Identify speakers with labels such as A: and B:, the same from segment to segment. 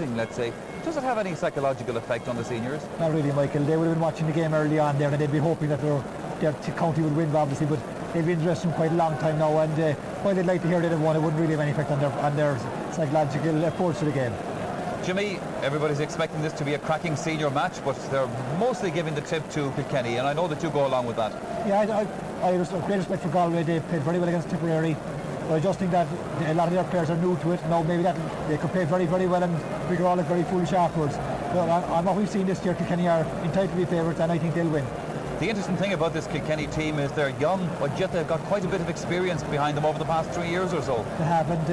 A: let's say, does it have any psychological effect on the seniors?
B: Not really, Michael. They would have been watching the game early on there and they'd be hoping that their county would win, obviously, but they've been interested for quite a long time now, and while they'd like to hear they'd have won, it wouldn't really have any effect on their psychological approach to the game.
A: Jimmy, everybody's expecting this to be a cracking senior match, but they're mostly giving the tip to Kilkenny, and I know that you go along with that.
B: Yeah, I have great respect for Galway. They played very well against Tipperary. But I just think that a lot of their players are new to it. Now maybe that they could play very, very well and we could all look very foolish afterwards. But on what we've seen this year, Kilkenny are entitled to be favourites, and I think they'll win.
A: The interesting thing about this Kilkenny team is they're young, but yet they've got quite a bit of experience behind them over the past 3 years or so.
B: They have, and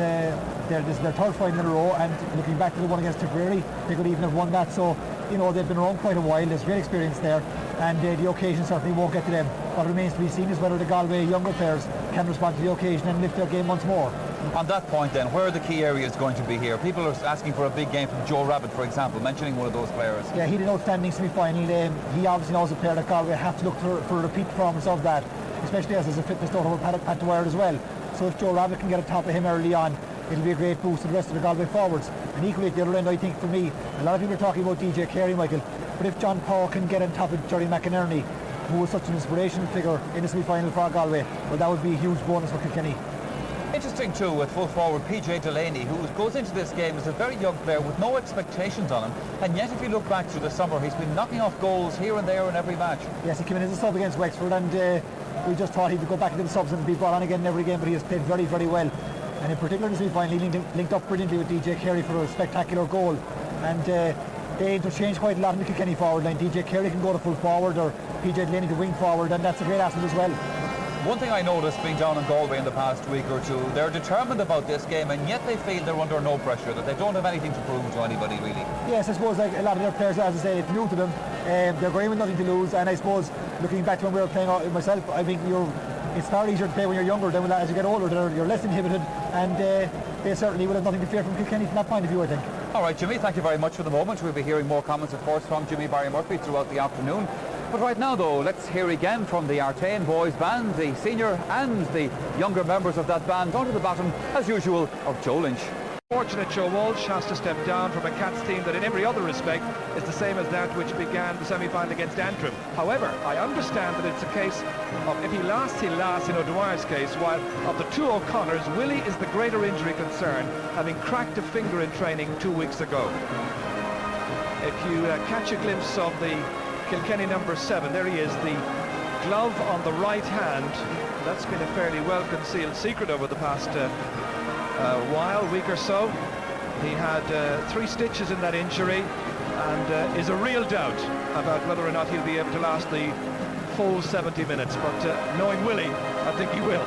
B: this is their third final in a row, and looking back to the one against Tipperary, they could even have won that. So, you know, they've been around quite a while. There's great experience there, and the occasion certainly won't get to them. What remains to be seen is whether the Galway younger players can respond to the occasion and lift their game once more.
A: On that point then, where are the key areas going to be here? People are asking for a big game from Joe Rabbit, for example, mentioning one of those players.
B: Yeah, he did an outstanding semi-final. He obviously knows a player that Galway have to look for a repeat performance of that, especially as there's a fitness note over Pat Dwyer as well. So if Joe Rabbit can get on top of him early on, it'll be a great boost to the rest of the Galway forwards. And equally at the other end, I think for me, a lot of people are talking about DJ Carey, Michael, but if John Paul can get on top of Jerry McInerney, who was such an inspirational figure in the semi-final for Galway, well, that would be a huge bonus for Kilkenny.
A: Interesting too with full forward PJ Delaney, who goes into this game as a very young player with no expectations on him, and yet if you look back through the summer, he's been knocking off goals here and there in every match.
B: Yes, he came in as a sub against Wexford, and we just thought he would go back into the subs and be brought on again in every game, but he has played very, very well. And in particular in the semi-final, he linked up brilliantly with DJ Carey for a spectacular goal. And they interchange quite a lot in the Kilkenny forward line. DJ Carey can go to full forward, or PJ Delaney to wing forward, and that's a great asset as well.
A: One thing I noticed being down in Galway in the past week or two, they're determined about this game, and yet they feel they're under no pressure, that they don't have anything to prove to anybody really.
B: Yes, I suppose like a lot of their players, as I say, it's new to them. They're going with nothing to lose, and I suppose looking back to when we were playing myself, I think it's far easier to play when you're younger than as you get older. You're less inhibited, and they certainly will have nothing to fear from Kilkenny from that point of view, I think.
A: All right, Jimmy, thank you very much for the moment. We'll be hearing more comments, of course, from Jimmy Barry Murphy throughout the afternoon. But right now, though, let's hear again from the Artane Boys band, the senior and the younger members of that band, down to the bottom, as usual, of Joe Lynch.
C: Fortunate Joe Walsh has to step down from a Cats team that in every other respect is the same as that which began the semi-final against Antrim. However, I understand that it's a case of if he lasts, he lasts in O'Dwyer's case, while of the two O'Connors, Willie is the greater injury concern, having cracked a finger in training 2 weeks ago. If you catch a glimpse of the Kilkenny number 7, there he is, the glove on the right hand. That's been a fairly well concealed secret over the past week or so. He had 3 stitches in that injury, and is a real doubt about whether or not he'll be able to last the full 70 minutes, but knowing Willie, I think he will.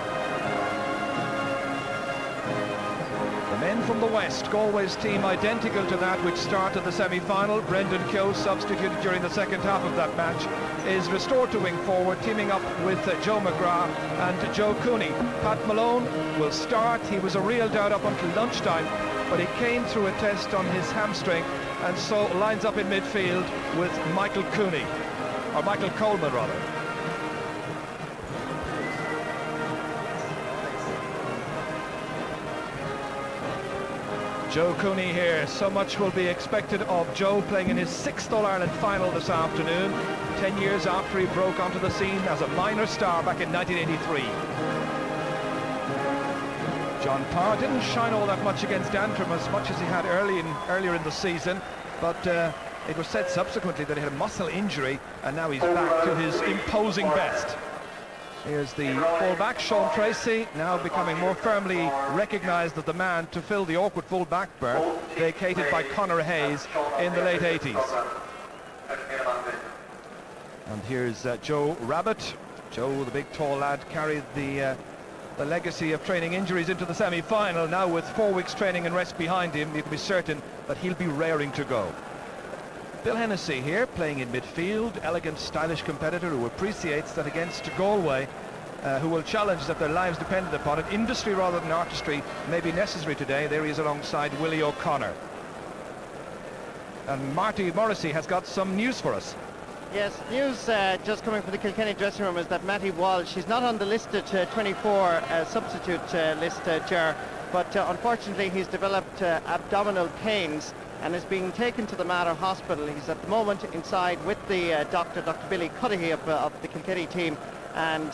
C: The men from the West, Galway's team identical to that which started the semi-final. Brendan Keogh, substituted during the second half of that match, is restored to wing forward, teaming up with Joe McGrath and Joe Cooney. Pat Malone will start. He was a real doubt up until lunchtime, but he came through a test on his hamstring, and so lines up in midfield with Michael Cooney, or Michael Coleman rather. Joe Cooney here. So much will be expected of Joe, playing in his 6th All-Ireland final this afternoon, 10 years after he broke onto the scene as a minor star back in 1983. John Parr didn't shine all that much against Antrim as much as he had earlier in the season, but it was said subsequently that he had a muscle injury, and now he's back to his imposing best. Here's the full-back, Sean Tracy, now becoming more firmly recognised as the man to fill the awkward full-back berth vacated by Conor Hayes in the late 80s. And here's Joe Rabbit. Joe, the big tall lad, carried the legacy of training injuries into the semi-final. Now with 4 weeks training and rest behind him, you can be certain that he'll be raring to go. Bill Hennessy here, playing in midfield, elegant, stylish competitor who appreciates that against Galway, who will challenge that their lives depended upon it. Industry rather than artistry may be necessary today. There he is alongside Willie O'Connor. And Marty Morrissey has got some news for us.
D: Yes, news just coming from the Kilkenny dressing room is that Matty Walsh, he's not on the listed 24 substitute list, Ger, but unfortunately he's developed abdominal pains. and is being taken to the Mater Hospital. He's at the moment inside with the Dr. Billy Cudahy of the Kilkenny team, and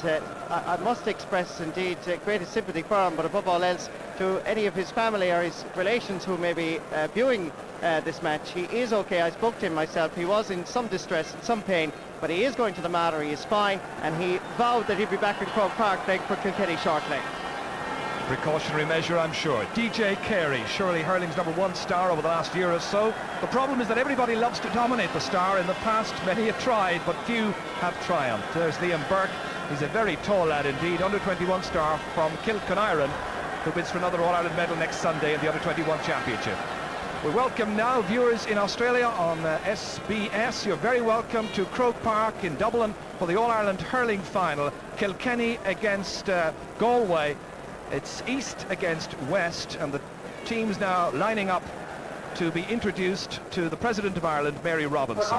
D: I must express indeed greatest sympathy for him, but above all else to any of his family or his relations who may be viewing this match. He is okay. I spoke to him myself. He was in some distress and some pain, but he is going to the Mater. He is fine, and he vowed that he'd be back in Croke Park playing for Kilkenny shortly.
C: Precautionary measure, I'm sure. DJ Carey, surely hurling's #1 star over the last year or so. The problem is that everybody loves to dominate the star. In the past, many have tried, but few have triumphed. There's Liam Burke. He's a very tall lad indeed, under-21 star from Kilkenny, who bids for another All-Ireland medal next Sunday in the Under-21 Championship. We welcome now viewers in Australia on SBS. You're very welcome to Croke Park in Dublin for the All-Ireland hurling final. Kilkenny against Galway. It's East against West, and the teams now lining up to be introduced to the President of Ireland, Mary Robinson.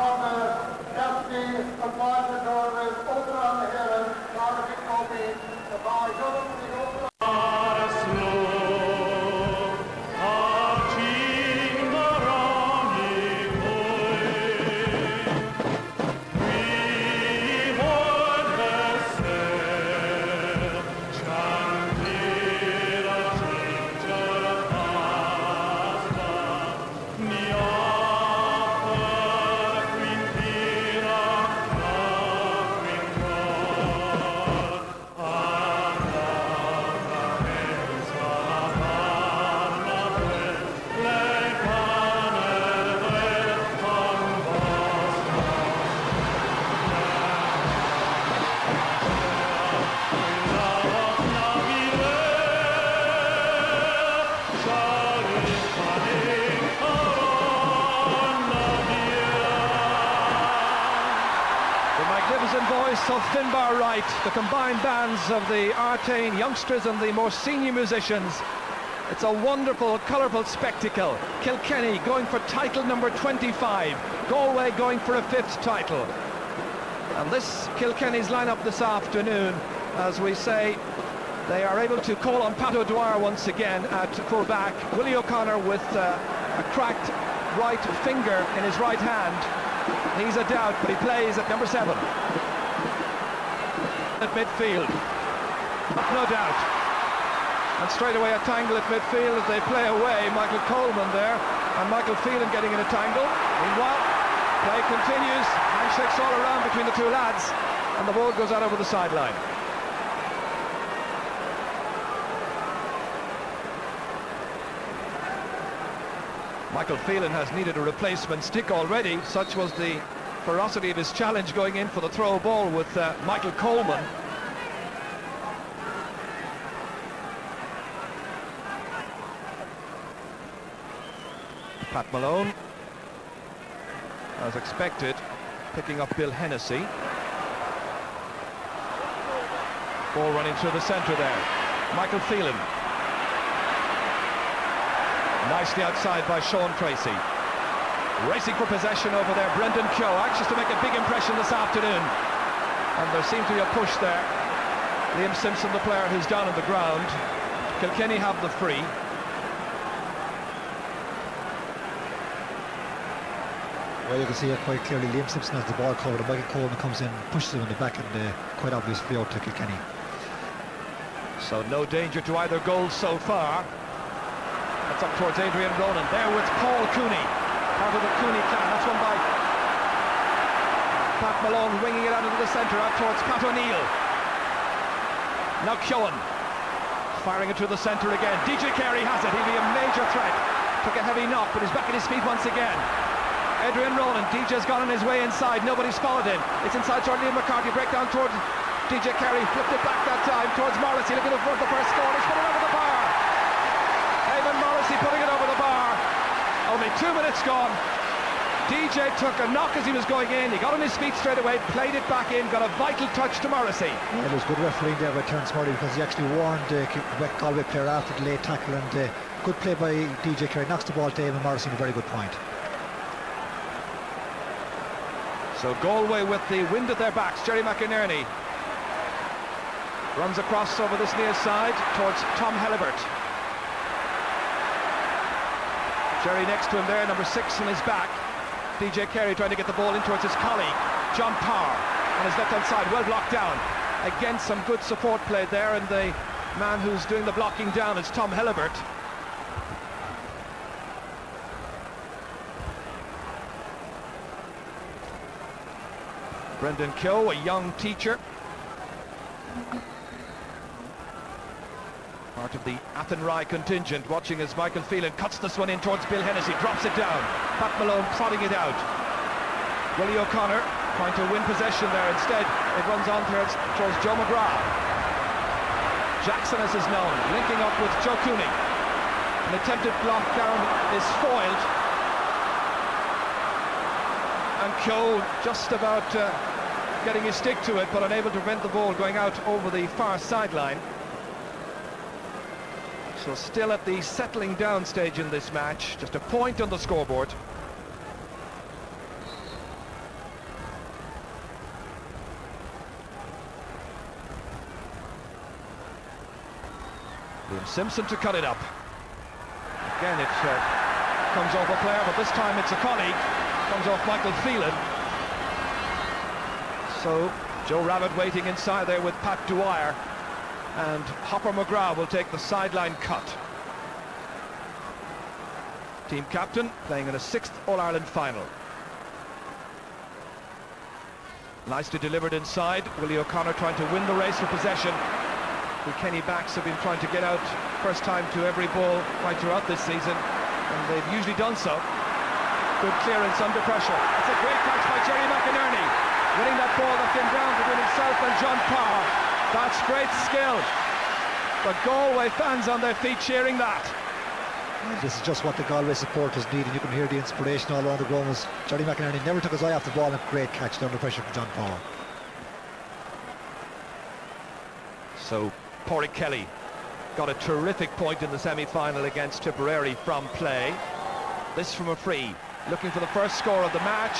C: Of Finbar Wright, the combined bands of the Artane youngsters and the more senior musicians. It's a wonderful, colourful spectacle. Kilkenny going for title number 25, Galway going for a 5th title. And this Kilkenny's lineup this afternoon, as we say, they are able to call on Pat O'Dwyer once again at full-back. Willie O'Connor with a cracked right finger in his right hand. He's a doubt, but he plays at number 7. At midfield, no doubt, and straight away a tangle at midfield as they play away. Michael Coleman there, and Michael Phelan getting in a tangle. Meanwhile, play continues, handshakes all around between the two lads, and the ball goes out over the sideline. Michael Phelan has needed a replacement stick already. Such was the ferocity of his challenge going in for the throw ball with Michael Coleman. Pat Malone, as expected, picking up Bill Hennessy. Ball running through the centre there. Michael Phelan. Nicely outside by Sean Tracy. Racing for possession over there, Brendan Keogh, anxious to make a big impression this afternoon. And there seems to be a push there. Liam Simpson, the player who's down on the ground. Kilkenny have the free.
B: Well, you can see it quite clearly. Liam Simpson has the ball covered, and Michael Coleman comes in, pushes him in the back, and quite obviously out to Kilkenny.
C: So no danger to either goal so far. That's up towards Adrian Ronan. There with Paul Cooney. Part of the Cooney clan. That's one by Pat Malone, winging it out into the centre, out towards Pat O'Neill. Now Keoghan firing it through the centre again. DJ Carey has it. He'll be a major threat. Took a heavy knock, but he's back at his feet once again. Adrian Ronan. DJ's gone on his way inside. Nobody's followed him. It's inside toward Liam McCarthy. Breakdown towards DJ Carey. Flipped it back that time towards Morrissey. Looking for the first score. He's put it over the bar. Eamon Morrissey putting it over the bar. Only 2 minutes gone. DJ took a knock as he was going in. He got on his feet straight away, played it back in, got a vital touch to Morrissey.
B: Yeah, there was good refereeing there by Terence Murray, because he actually warned the Galway player after the late tackle, and good play by DJ Carey. Knocks the ball to Eamon Morrissey in a very good point.
C: So Galway with the wind at their backs. Jerry McInerney runs across over this near side towards Tom Helibert. Jerry next to him there, number 6 on his back. DJ Carey trying to get the ball in towards his colleague, John Power, on his left-hand side, well blocked down. Again, some good support play there, and the man who's doing the blocking down is Tom Helibert. Brendan Keogh, a young teacher, part of the Athenry contingent, watching as Michael Phelan cuts this one in towards Bill Hennessy, drops it down. Pat Malone prodding it out. Willie O'Connor trying to win possession there. Instead, it runs on towards Joe McGrath. Jackson, as is known, linking up with Joe Cooney. An attempted block down is foiled. And Keogh just about getting his stick to it, but unable to prevent the ball going out over the far sideline. So still at the settling down stage in this match, just a point on the scoreboard. Liam Simpson to cut it up. Again, it comes off a player, but this time it's a colleague. Comes off Michael Phelan. So Joe Rabbit waiting inside there with Pat Dwyer, and Hopper McGrath will take the sideline cut. Team captain playing in a 6th All-Ireland final. Nicely delivered inside. Willie O'Connor trying to win the race for possession. The Kenny backs have been trying to get out first time to every ball right throughout this season, and they've usually done so. Good clearance under pressure. It's a great catch by Jerry McInerney, winning that ball that came down between himself and John Power. That's great skill. The Galway fans on their feet cheering that.
B: This is just what the Galway supporters need, and you can hear the inspiration all around the ground. Jerry McInerney never took his eye off the ball, and a great catch under pressure from John Power.
C: So Pádraig Kelly got a terrific point in the semi-final against Tipperary from play. This from a free, looking for the first score of the match,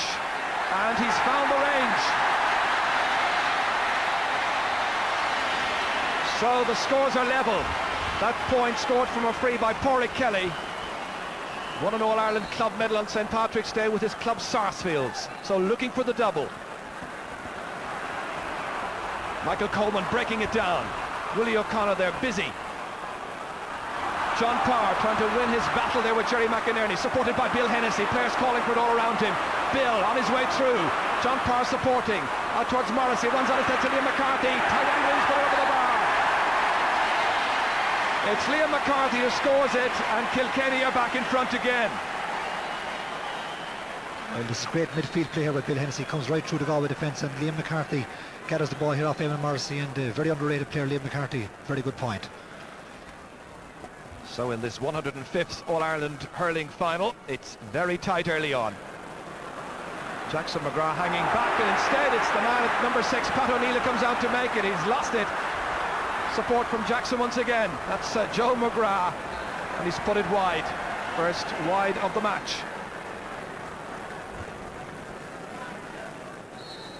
C: and he's found the range. So the scores are level. That point scored from a free by Pádraig Kelly. Won an All-Ireland club medal on St. Patrick's Day with his club Sarsfields. So looking for the double. Michael Coleman breaking it down. Willie O'Connor there, busy. John Power trying to win his battle there with Jerry McInerney, supported by Bill Hennessy. Players calling for it all around him. Bill on his way through. John Power supporting. Out towards Morrissey. Runs out his head to Liam McCarthy. Tight end wins, put it over the bar. It's Liam McCarthy who scores it, and Kilkenny are back in front again.
B: Well, this is great midfield play here with Bill Hennessy. Comes right through the Galway defence, and Liam McCarthy gathers the ball here off Eamon Morrissey, and very underrated player Liam McCarthy. Very good point.
C: So in this 105th All-Ireland hurling final, it's very tight early on. Jackson McGrath hanging back, and instead it's the man at number 6, Pat O'Neill, who comes out to make it. He's lost it. Support from Jackson once again. That's Joe McGrath, and he's put it wide. First wide of the match.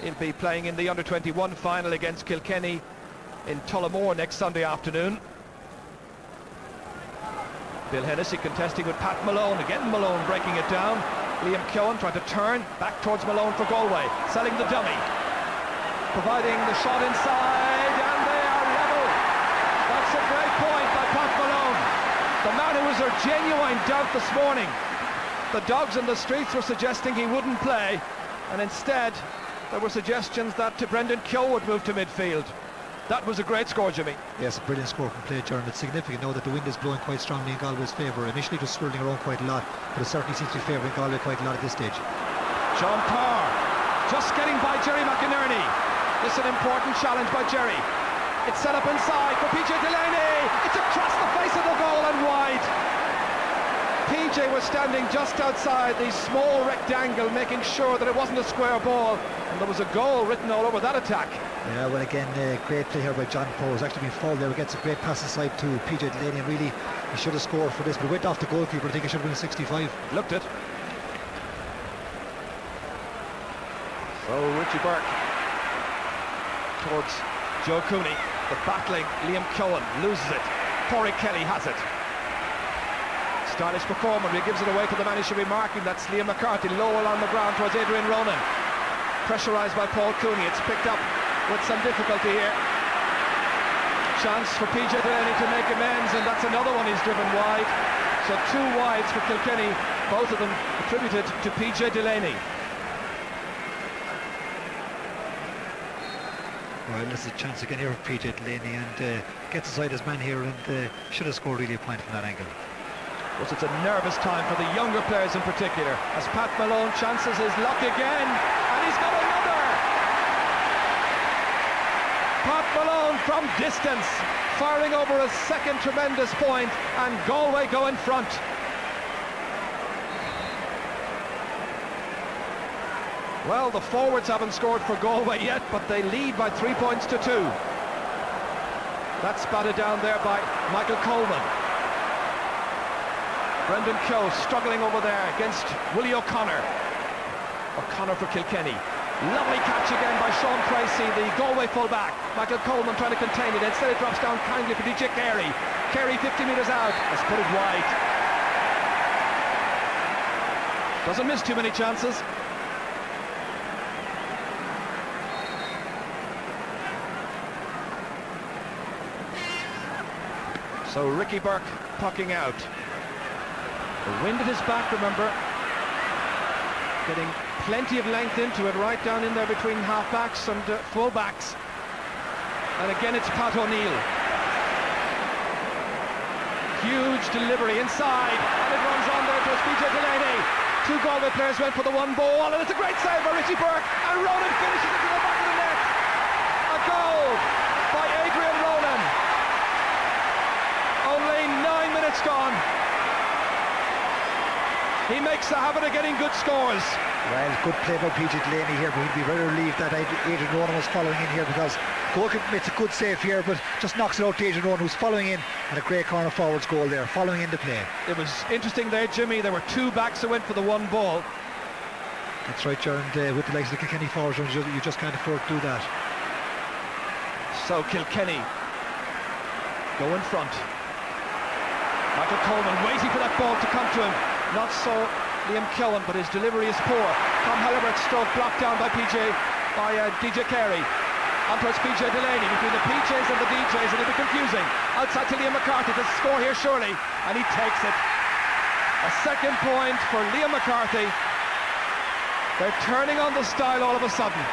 C: He'll be playing in the under-21 final against Kilkenny in Tullamore next Sunday afternoon. Bill Hennessy contesting with Pat Malone. Again Malone breaking it down. Liam Keogh trying to turn back towards Malone for Galway. Selling the dummy. Providing the shot inside, and they are level. That's a great point by Pat Malone. The man who was a genuine doubt this morning. The dogs in the streets were suggesting he wouldn't play, and instead there were suggestions that Brendan Keogh would move to midfield. That was a great score, Jimmy.
B: Yes, a brilliant score from play, John. It's significant now that the wind is blowing quite strongly in Galway's favour. Initially it was swirling around quite a lot, but it certainly seems to be favouring Galway quite a lot at this stage.
C: John Power just getting by Jerry McInerney. This is an important challenge by Jerry. It's set up inside for PJ Delaney. It's across the face of the goal and wide. PJ was standing just outside the small rectangle, making sure that it wasn't a square ball, and there was a goal written all over that attack.
B: Yeah, well, again, great play here by John Power. He's actually been fouled there. He gets a great pass inside to PJ Delaney, and really he should have scored for this, but went off the goalkeeper. I think he should have been a 65.
C: Looked it. So Richie Burke towards Joe Cooney, but battling Liam Keogh loses it. Pádraig Kelly has it. Stylish performer, he gives it away to the man who should be marking. That's Liam McCarthy, low along the ground towards Adrian Ronan. Pressurised by Paul Cooney, it's picked up with some difficulty here. Chance for PJ Delaney to make amends, and that's another one he's driven wide. So 2 wides for Kilkenny, both of them attributed to PJ Delaney.
E: Well, there's a chance again here for PJ Delaney, and gets aside his man here, and should have scored really a point from that angle.
C: But it's a nervous time for the younger players in particular, as Pat Malone chances his luck again, and he's got another! Pat Malone from distance, firing over a second tremendous point, and Galway go in front. Well, the forwards haven't scored for Galway yet, but they lead by 3 points to 2. That's batted down there by Michael Coleman. Brendan Keogh struggling over there against Willie O'Connor. O'Connor for Kilkenny. Lovely catch again by Sean Tracy, the Galway fullback. Michael Coleman trying to contain it. Instead it drops down kindly for DJ Carey. Carey 50 metres out. Let's put it wide. Doesn't miss too many chances. So Ricky Burke pucking out. The wind at his back, remember. Getting plenty of length into it, right down in there between half-backs and full-backs. And again it's Pat O'Neill. Huge delivery inside, and it runs on there to PJ Delaney. 2 Galway players went for the 1 ball, and it's a great save by Richie Burke, and Ronan finishes it to the back of the net. A goal by Adrian Ronan. Only 9 minutes gone. He makes the habit of getting good scores.
E: Well, good play by PJ Delaney here, but he'd be very relieved that Adrian Ronan was following in here, because goalkeeper makes a good save here, but just knocks it out to Adrian Ronan, who's following in, and a great corner forwards goal there, following in the play.
C: It was interesting there, Jimmy. There were 2 backs that went for the 1 ball.
E: That's right, Jaron, with the likes of the Kilkenny forwards, you just can't afford to do that.
C: So Kilkenny go in front. Michael Coleman waiting for that ball to come to him. Not so Liam Cowan, but his delivery is poor. Tom Halliburtt stroke blocked down by DJ Carey. On towards PJ Delaney, between the PJs and the DJs, and it'll be confusing. Outside to Liam McCarthy, to score here surely, and he takes it. A second point for Liam McCarthy. They're turning on the style all of a sudden.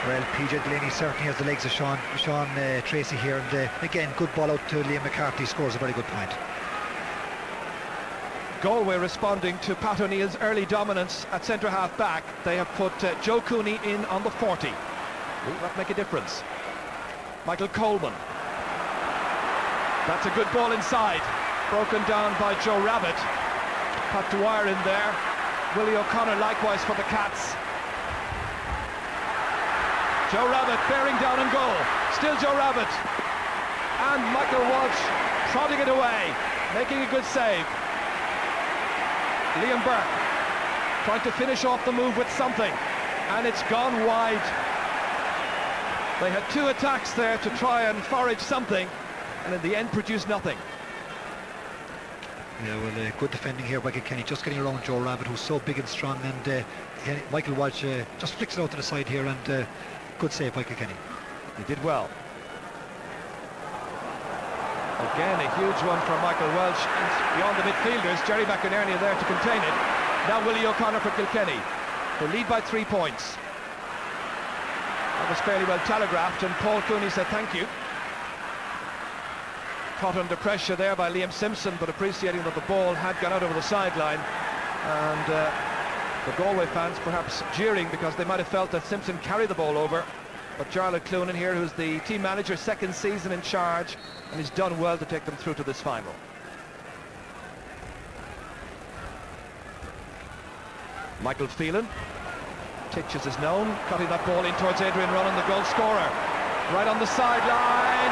E: Well, PJ Delaney certainly has the legs of Sean Tracy here, and again, good ball out to Liam McCarthy, scores a very good point.
C: Galway responding to Pat O'Neill's early dominance at centre half back. They have put Joe Cooney in on the 40. Will that make a difference? Michael Coleman. That's a good ball inside. Broken down by Joe Rabbit. Pat Dwyer in there. Willie O'Connor likewise for the Cats. Joe Rabbit bearing down and goal. Still Joe Rabbit. And Michael Walsh prodding it away, making a good save. Liam Burke trying to finish off the move with something, and it's gone wide. They had 2 attacks there to try and forage something, and in the end produced nothing.
E: Yeah, well, good defending here by Kilkenny, just getting around Joe Rabbit, who's so big and strong, and Michael Walsh just flicks it out to the side here, and good save by Kilkenny.
C: He did well. Again, a huge one from Michael Welsh, and beyond the midfielders, Jerry McInerney there to contain it. Now Willie O'Connor for Kilkenny, who lead by 3 points. That was fairly well telegraphed, and Paul Cooney said thank you. Caught under pressure there by Liam Simpson, but appreciating that the ball had gone out over the sideline, and the Galway fans perhaps jeering because they might have felt that Simpson carried the ball over. But Jarlath Cloonan here, who's the team manager, second season in charge, and he's done well to take them through to this final. Michael Phelan, Titches is known, cutting that ball in towards Adrian Ronan, the goal scorer. Right on the sideline,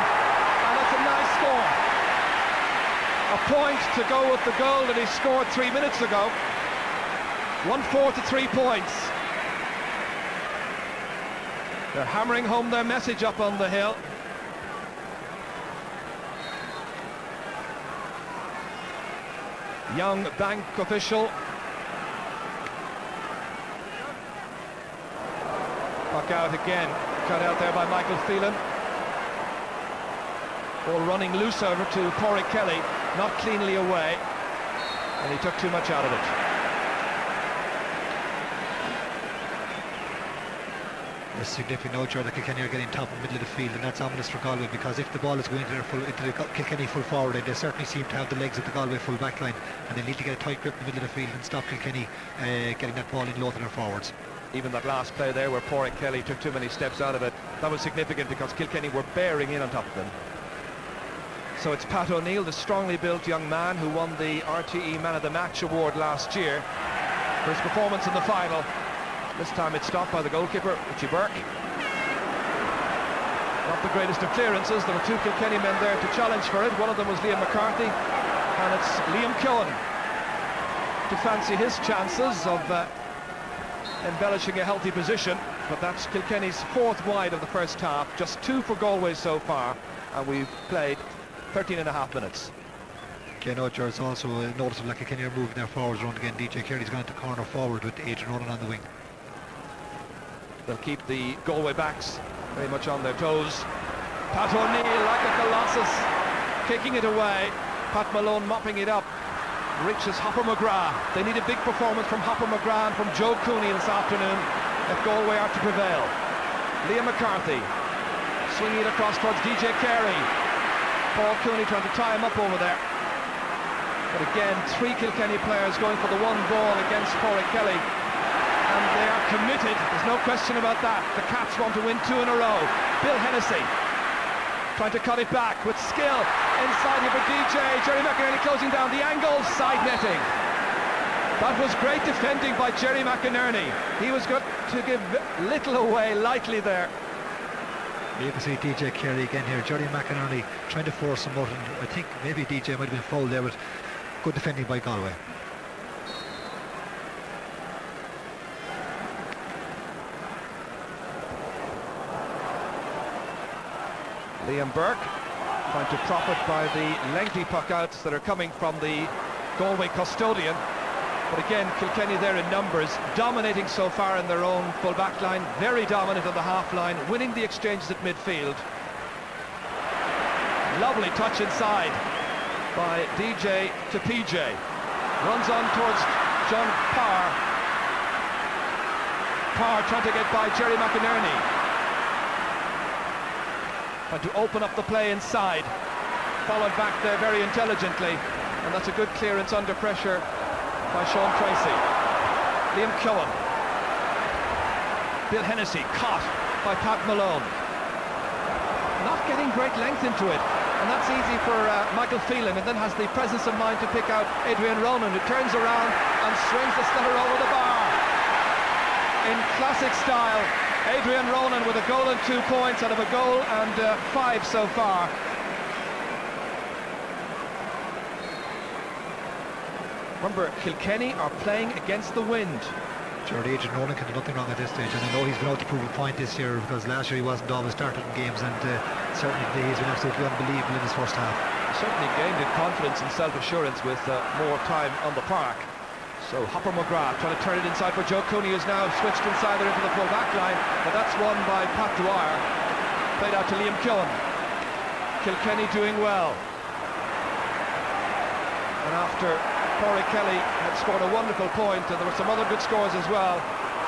C: and that's a nice score. A point to go with the goal that he scored 3 minutes ago. 1-4 to 3 points. They're hammering home their message up on the hill. young bank official. Puck out again, cut out there by Michael Phelan. Ball running loose over to Pádraig Kelly, not cleanly away, and he took too much out of it.
E: There's significant note that Kilkenny are getting top and middle of the field, and that's ominous for Galway, because if the ball is going into the Kilkenny full forward, they certainly seem to have the legs of the Galway full back line, and they need to get a tight grip in the middle of the field and stop Kilkenny getting that ball in low to their forwards.
C: Even that last play there where Pádraig Kelly took too many steps out of it, that was significant because Kilkenny were bearing in on top of them. So it's Pat O'Neill, the strongly built young man who won the RTE Man of the Match award last year for his performance in the final. This time it's stopped by the goalkeeper, Richie Burke. Not the greatest of clearances. There were two Kilkenny men there to challenge for it. One of them was Liam McCarthy, and it's Liam Cohen to fancy his chances of embellishing a healthy position. But that's Kilkenny's fourth wide of the first half, just 2 for Galway so far, and we've played 13.5 minutes.
E: Ken Ocher is also noticeable that Kilkenny are moving their forwards around again. DJ Kerry's gone into corner forward with Adrian Ronan on the wing.
C: They'll keep the Galway backs very much on their toes. Pat O'Neill, like a colossus, kicking it away. Pat Malone mopping it up. Reaches Hopper McGrath. They need a big performance from Hopper McGrath and from Joe Cooney this afternoon if Galway are to prevail. Liam McCarthy swinging it across towards DJ Carey. Paul Cooney trying to tie him up over there. But again, 3 Kilkenny players going for the one ball against Pádraig Kelly. And they are committed, there's no question about that. The Cats want to win 2 in a row. Bill Hennessy trying to cut it back with skill. Inside here for DJ. Jerry McInerney closing down the angle, side netting. That was great defending by Jerry McInerney. He was going to give little away lightly there.
E: You can see DJ Carey again here. Jerry McInerney trying to force him out, and I think maybe DJ might have been fouled there, but good defending by Galway.
C: Liam Burke trying to profit by the lengthy puck outs that are coming from the Galway custodian. But again, Kilkenny there in numbers, dominating so far in their own full back line, very dominant on the half line, winning the exchanges at midfield. Lovely touch inside by DJ to PJ. Runs on towards John Parr. Parr trying to get by Jerry McInerney. Trying to open up the play inside. Followed back there very intelligently. And that's a good clearance under pressure by Sean Tracy. Liam Cohen. Bill Hennessy caught by Pat Malone. Not getting great length into it. And that's easy for Michael Phelan, and then has the presence of mind to pick out Adrian Ronan, who turns around and swings the sliotar over the bar. In classic style, Adrian Ronan with a goal and 2 points out of a goal and 5 so far. Remember, Kilkenny are playing against the wind.
E: Sure, Adrian Ronan can do nothing wrong at this stage, and I know he's been out to prove a point this year, because last year he wasn't always starting games, and certainly he's been absolutely unbelievable in his first half.
C: Certainly gained in confidence and self-assurance with more time on the park. So Hopper McGrath trying to turn it inside for Joe Cooney, who's now switched inside there into the full back line, but that's won by Pat Dwyer. Played out to Liam Cohen. Kilkenny doing well. And after Pádraig Kelly had scored a wonderful point, and there were some other good scores as well,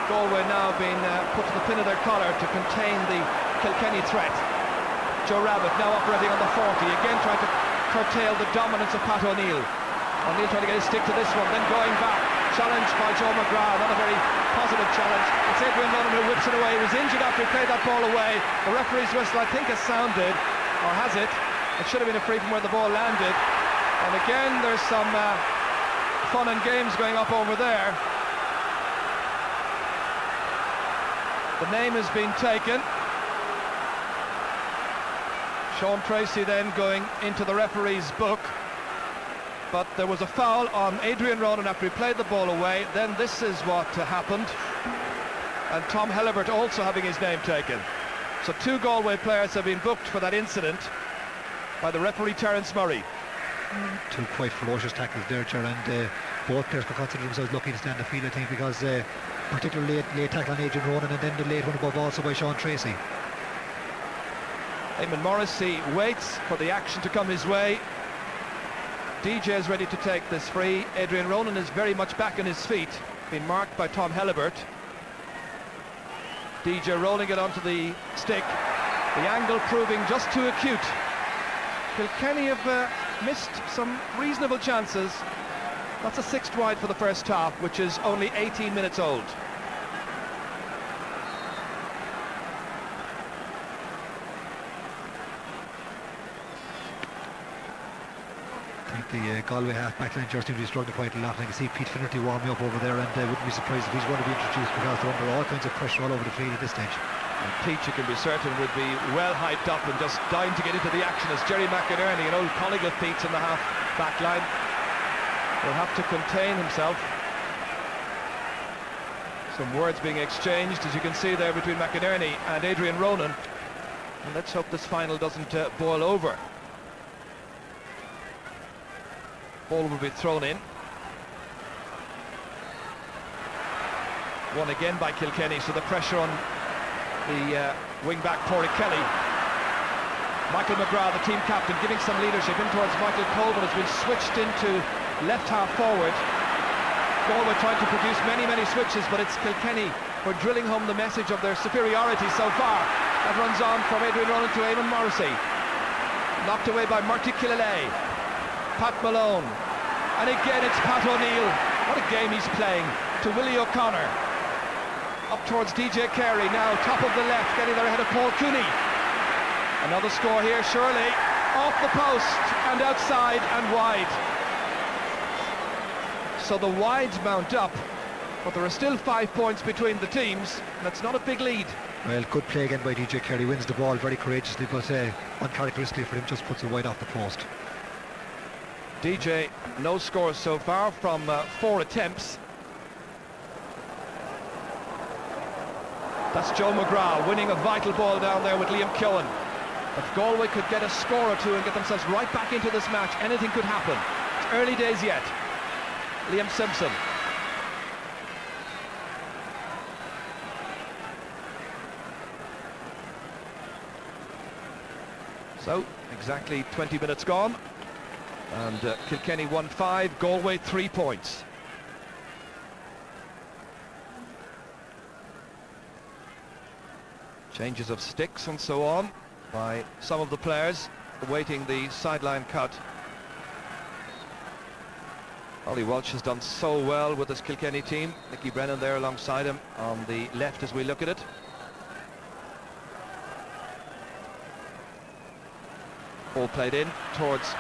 C: Galway now being put to the pin of their collar to contain the Kilkenny threat. Joe Rabbitt now operating on the 40, again trying to curtail the dominance of Pat O'Neill. O'Neill trying to get his stick to this one, then going back, challenged by Joe McGrath, not a very positive challenge. It's Adrian Ronan who whips it away. He was injured after he played that ball away. The referee's whistle, I think, has sounded, or has it? It should have been a free from where the ball landed. And again, there's some fun and games going up over there. The name has been taken. Sean Tracy then going into the referee's book. But there was a foul on Adrian Ronan after he played the ball away. Then this is what happened. And Tom Hellebert also having his name taken. So 2 Galway players have been booked for that incident by the referee Terence Murray.
E: Two quite ferocious tackles there, Ger, and both players could consider themselves lucky to stand the field, I think, because particularly late tackle on Adrian Ronan, and then the late one above also by Sean Tracy.
C: Eamon Morrissey waits for the action to come his way. DJ is ready to take this free. Adrian Ronan is very much back on his feet, being marked by Tom Helibert. DJ rolling it onto the stick, the angle proving just too acute. Kilkenny have missed some reasonable chances. That's a sixth wide for the first half, which is only 18 minutes old.
E: I think the Galway half-back line just seems to be struggling quite a lot. I can see Pete Finnerty warming up over there, and wouldn't be surprised if he's going to be introduced, because they're under all kinds of pressure all over the field at this stage.
C: And Pete, you can be certain, would be well hyped up and just dying to get into the action, as Jerry McInerney, an old colleague of Pete's in the half-back line, will have to contain himself. Some words being exchanged, as you can see there, between McInerney and Adrian Ronan. And let's hope this final doesn't boil over. Ball will be thrown in. One again by Kilkenny, so the pressure on the wing-back Pádraig Kelly. Michael McGrath, the team captain, giving some leadership in towards Michael Coleman, has been switched into left half forward. Galway trying to produce many switches, but it's Kilkenny who are drilling home the message of their superiority so far. That runs on from Adrian Ronan to Eamon Morrissey. Knocked away by Murty Killalay. Pat Malone. And again it's Pat O'Neill. What a game he's playing. To Willie O'Connor. Up towards DJ Carey now, top of the left, getting there ahead of Paul Cooney. Another score here, surely. Off the post and outside and wide. So the wides mount up, but there are still 5 points between the teams, and that's not a big lead.
E: Well, good play again by DJ Carey. Wins the ball very courageously, but uncharacteristically for him, just puts it wide off the post.
C: DJ, no scores so far from 4 attempts. That's Joe McGrath winning a vital ball down there with Liam Keown. If Galway could get a score or two and get themselves right back into this match, anything could happen. It's early days yet. Liam Simpson. So, exactly 20 minutes gone. And Kilkenny won 5, Galway 3 points. Changes of sticks and so on by some of the players awaiting the sideline cut. Ollie Walsh has done so well with this Kilkenny team. Nicky Brennan there alongside him on the left as we look at it. Ball played in towards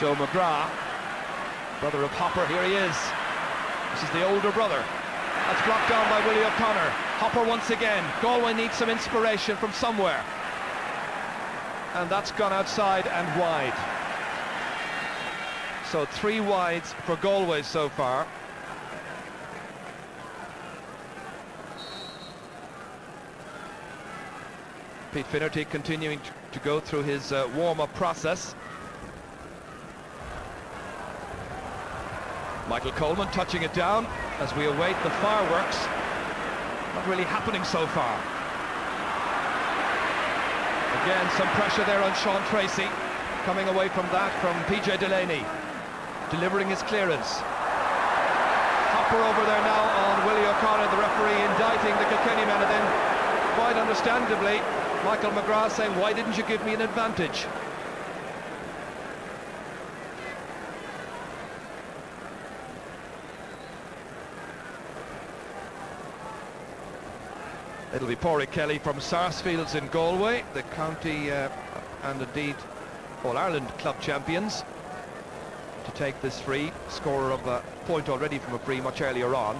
C: Joe McGrath, brother of Hopper. Here he is. This is the older brother. That's blocked down by Willie O'Connor. Hopper once again. Galway needs some inspiration from somewhere. And that's gone outside and wide. So 3 wides for Galway so far. Pete Finnerty continuing to go through his warm-up process. Michael Coleman touching it down as we await the fireworks. Not really happening so far. Again, some pressure there on Sean Tracy. Coming away from that from PJ Delaney. Delivering his clearance. Hopper over there now on Willie O'Connor, the referee indicting the Kilkenny man, and then, quite understandably, Michael McGrath saying, why didn't you give me an advantage? It'll be Pádraig Kelly from Sarsfields in Galway, the county and indeed All-Ireland club champions, to take this free. Scorer of a point already from a free much earlier on.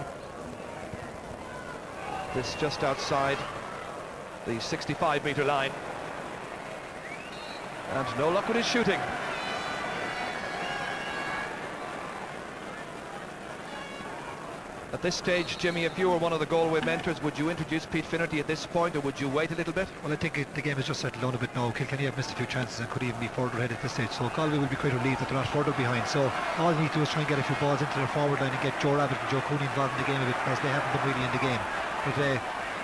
C: This just outside the 65-metre line. And no luck with his shooting. At this stage, Jimmy, if you were one of the Galway mentors, would you introduce Pete Finnerty at this point, or would you wait a little bit?
E: Well, I think the game has just settled down a bit now. Kilkenny have missed a few chances and could even be further ahead at this stage. So Galway will be quite relieved that they're not further behind. So all they need to do is try and get a few balls into their forward line and get Joe Rabbit and Joe Cooney involved in the game a bit, because they haven't been really in the game. But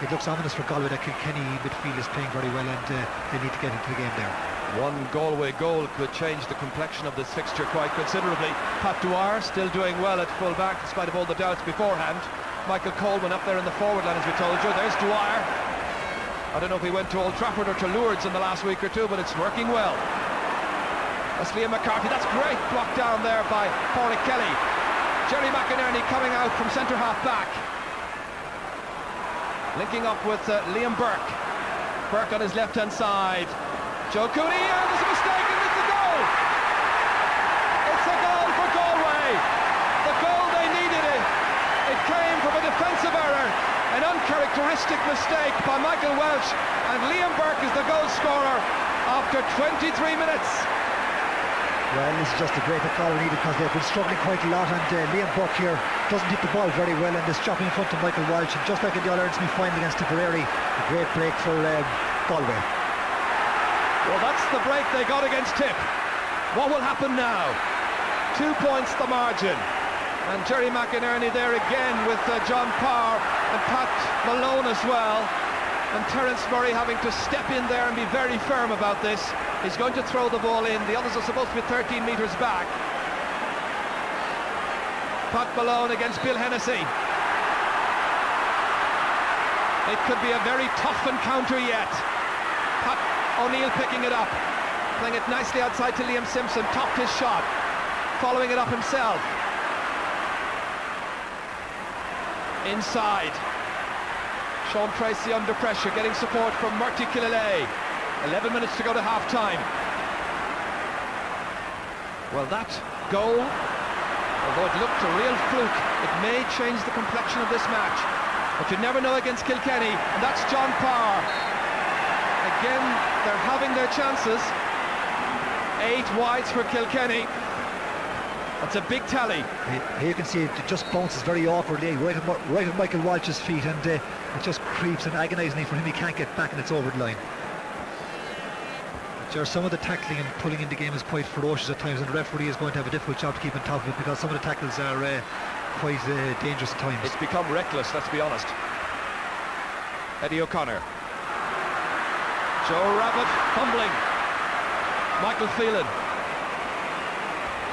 E: it looks ominous for Galway that Kilkenny midfield is playing very well, and they need to get into the game there.
C: One Galway goal could change the complexion of this fixture quite considerably. Pat Dwyer still doing well at full back in spite of all the doubts beforehand. Michael Coleman up there in the forward line, as we told you. There's Dwyer. I don't know if he went to Old Trafford or to Lourdes in the last week or two, but it's working well. That's Liam McCarthy. That's great block down there by Pádraig Kelly. Jerry McInerney coming out from centre half back, linking up with Liam Burke. Burke on his left hand side. Joe Cooney, and there's a mistake, and it's a goal! It's a goal for Galway! The goal they needed it! It came from a defensive error, an uncharacteristic mistake by Michael Welch, and Liam Burke is the goal scorer after 23 minutes.
E: Well, this is just a great call needed, because they've been struggling quite a lot, and Liam Burke here doesn't hit the ball very well, and is dropping in front of Michael Walsh, and just like in the All-Ireland final against Tipperary, a great break for Galway.
C: Well, that's the break they got against Tip. What will happen now? 2 points the margin. And Jerry McInerney there again with John Parr and Pat Malone as well. And Terence Murray having to step in there and be very firm about this. He's going to throw the ball in. The others are supposed to be 13 metres back. Pat Malone against Bill Hennessy. It could be a very tough encounter yet. Pat O'Neill picking it up, playing it nicely outside to Liam Simpson, topped his shot, following it up himself. Inside, Sean Tracy under pressure, getting support from Murty Killalay. 11 minutes to go to half-time. Well, that goal, although it looked a real fluke, it may change the complexion of this match. But you never know against Kilkenny, and that's John Parr. Again, they're having their chances. 8 wides for Kilkenny. That's a big tally.
E: Here you can see it just bounces very awkwardly right at Michael Walsh's feet, and it just creeps, and agonisingly for him, he can't get back, and it's over the line. Sure, some of the tackling and pulling in the game is quite ferocious at times, and the referee is going to have a difficult job to keep on top of it, because some of the tackles are quite dangerous at times.
C: It's become reckless, let's be honest. Eddie O'Connor. Joe Rabbit fumbling. Michael Phelan.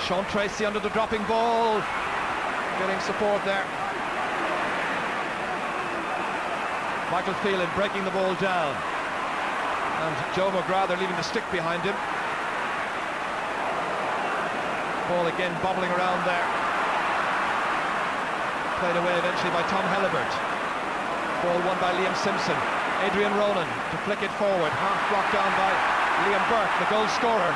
C: Sean Tracy under the dropping ball. Getting support there. Michael Phelan breaking the ball down. And Joe McGrath, they're leaving the stick behind him. Ball again bobbling around there. Played away eventually by Tom Helibert. Ball won by Liam Simpson. Adrian Ronan to flick it forward. Half blocked down by Liam Burke, the goal scorer.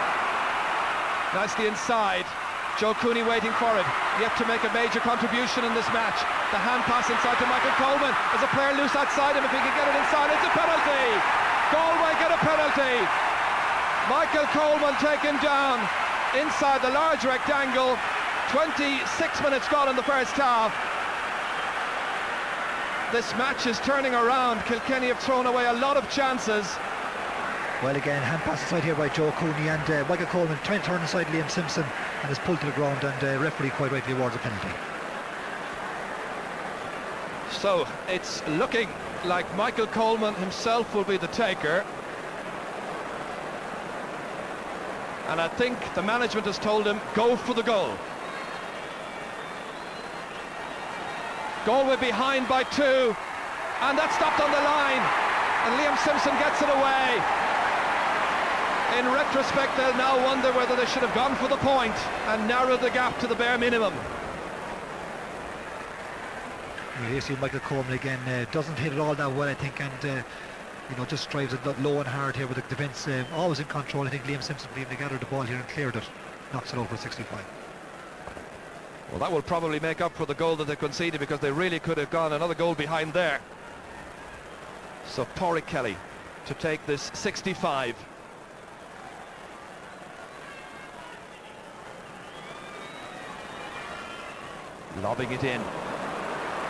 C: Nicely inside. Joe Cooney waiting for it. Yet to make a major contribution in this match. The hand pass inside to Michael Coleman. There's a player loose outside him. If he can get it inside, it's a penalty. Galway get a penalty. Michael Coleman taken down inside the large rectangle. 26 minutes gone in the first half. This match is turning around. Kilkenny have thrown away a lot of chances.
E: Well, again, hand pass inside here by Joe Cooney, and Michael Coleman trying to turn inside Liam Simpson, and is pulled to the ground, and referee quite rightly awards a penalty.
C: So it's looking like Michael Coleman himself will be the taker, and I think the management has told him go for the goal. Galway behind by 2, and that's stopped on the line, and Liam Simpson gets it away. In retrospect, they'll now wonder whether they should have gone for the point and narrowed the gap to the bare minimum.
E: You see Michael Coleman again, doesn't hit it all that well, I think, and just drives it low and hard here with the defence always in control. I think Liam Simpson being able to gather the ball here and cleared it, knocks it over 65.
C: Well, that will probably make up for the goal that they conceded, because they really could have gone another goal behind there. So Pádraig Kelly to take this 65. Lobbing it in.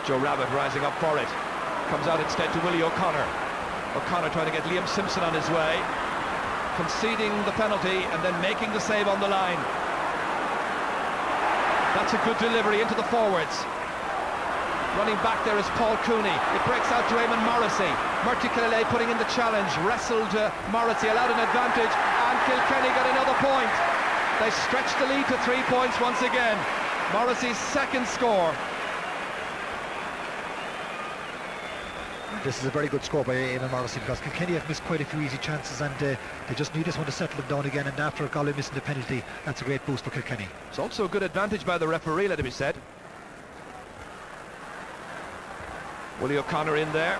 C: Joe Rabbit rising up for it. Comes out instead to Willie O'Connor. O'Connor trying to get Liam Simpson on his way. Conceding the penalty and then making the save on the line. That's a good delivery into the forwards. Running back there is Paul Cooney. It breaks out to Eamon Morrissey. Murty Killalay putting in the challenge. Wrestled Morrissey, allowed an advantage, and Kilkenny got another point. They stretched the lead to 3 points once again. Morrissey's second score.
E: This is a very good score by Eamon Morrissey, because Kilkenny have missed quite a few easy chances, and they just need this one to settle them down again, and after Galway missing the penalty, that's a great boost for Kilkenny.
C: It's also a good advantage by the referee, let it be said. Willie O'Connor in there.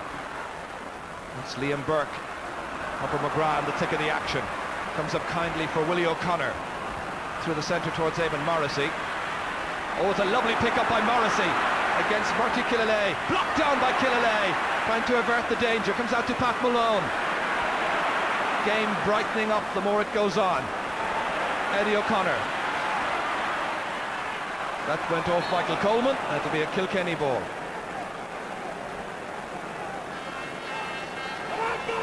C: That's Liam Burke. Upper McGrath in the thick of the action. Comes up kindly for Willie O'Connor. Through the centre towards Eamon Morrissey. Oh, it's a lovely pick-up by Morrissey against Murty Killalay. Blocked down by Killalay. Trying to avert the danger. Comes out to Pat Malone. Game brightening up the more it goes on. Eddie O'Connor. That went off Michael Coleman. That'll be a Kilkenny ball.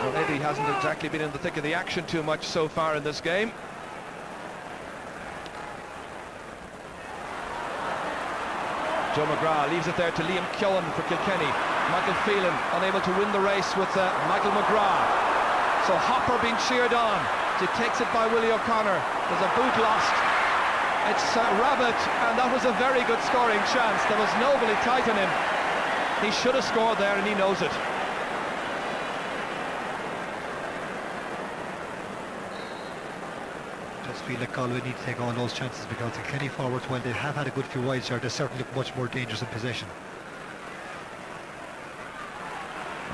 C: Well, Eddie hasn't exactly been in the thick of the action too much so far in this game. Joe McGrath leaves it there to Liam Keown for Kilkenny. Michael Phelan unable to win the race with Michael McGrath. So Hopper being cheered on. He takes it by Willie O'Connor. There's a boot lost. It's Rabbit, and that was a very good scoring chance. There was nobody tight on him. He should have scored there, and he knows it.
E: Just feel like Galway need to take all those chances, because the Kilkenny forwards, while they have had a good few wides here, they certainly look much more dangerous in possession.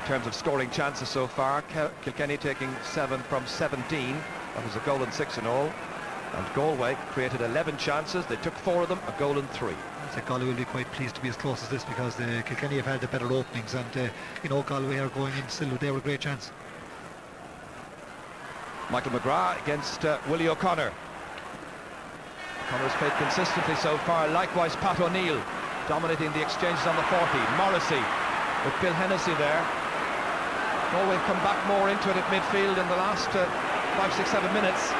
C: In terms of scoring chances so far, Kilkenny taking 7 from 17. That was a goal and 6 in all. And Galway created 11 chances. They took 4 of them, a goal and 3.
E: I think Galway will be quite pleased to be as close as this, because the Kilkenny have had the better openings, and you know, Galway are going in still there with a great chance.
C: Michael McGrath against Willie O'Connor. O'Connor's played consistently so far. Likewise Pat O'Neill dominating the exchanges on the 40. Morrissey with Bill Hennessy there. Galway come back more into it at midfield in the last 5, 6, 7 minutes.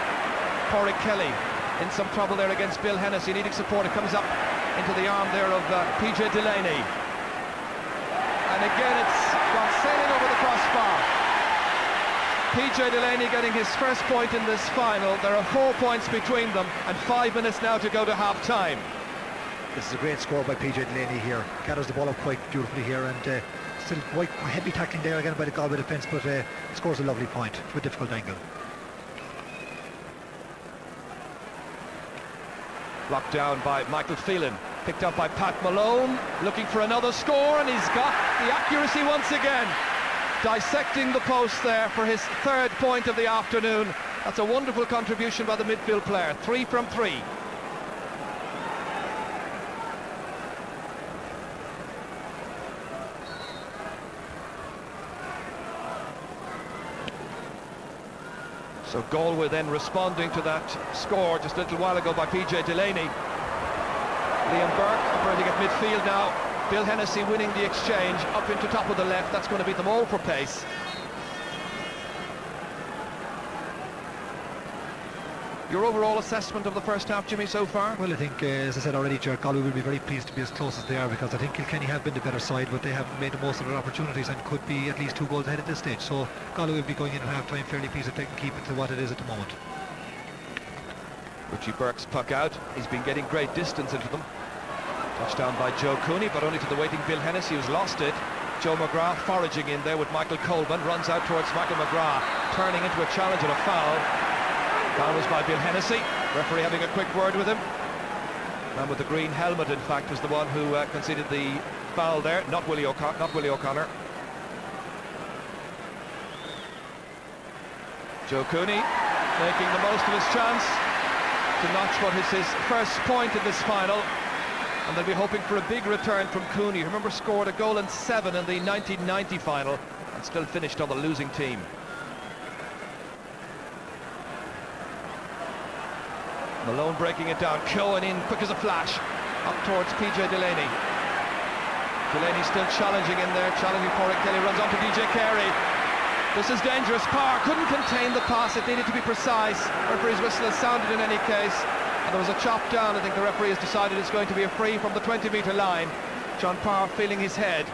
C: Pádraig Kelly in some trouble there against Bill Hennessy, needing support. It comes up into the arm there of PJ Delaney. And again it's gone sailing over the crossbar. PJ Delaney getting his first point in this final. There are 4 points between them, and 5 minutes now to go to half-time.
E: This is a great score by PJ Delaney here. Gathers the ball up quite beautifully here, and still quite heavy tackling there again by the Galway defence, but scores a lovely point to a difficult angle.
C: Blocked down by Michael Phelan. Picked up by Pat Malone. Looking for another score, and he's got the accuracy once again. Dissecting the post there for his 3rd point of the afternoon. That's a wonderful contribution by the midfield player. 3 from 3. So Galway then responding to that score just a little while ago by PJ Delaney. Liam Burke operating at midfield now. Bill Hennessy winning the exchange up into top of the left. That's going to beat them all for pace. Your overall assessment of the first half, Jimmy, so far?
E: Well, I think, as I said already, Ger, Galway will be very pleased to be as close as they are, because I think Kilkenny have been the better side, but they haven't made the most of their opportunities and could be at least 2 goals ahead at this stage. So Galway will be going in at half-time fairly pleased if they can keep it to what it is at the moment.
C: Richie Burke's puck out. He's been getting great distance into them. Touchdown by Joe Cooney, but only to the waiting Bill Hennessy, who's lost it. Joe McGrath foraging in there with Michael Coleman. Runs out towards Michael McGrath, turning into a challenge and a foul. Foul was by Bill Hennessy. Referee having a quick word with him. Man with the green helmet, in fact, was the one who conceded the foul there, not Willie O'Connor. Joe Cooney making the most of his chance to notch what is his first point in this final. And they'll be hoping for a big return from Cooney. Remember, scored a goal and 7 in the 1990 final and still finished on the losing team. Malone breaking it down. Keown in quick as a flash up towards PJ Delaney. Kilkenny still challenging in there, challenging for it. Kelly runs onto DJ Carey. This is dangerous. Parr couldn't contain the pass, it needed to be precise. Referee's whistle has sounded in any case, and there was a chop down. I think the referee has decided it's going to be a free from the 20-metre line. John Parr feeling his head.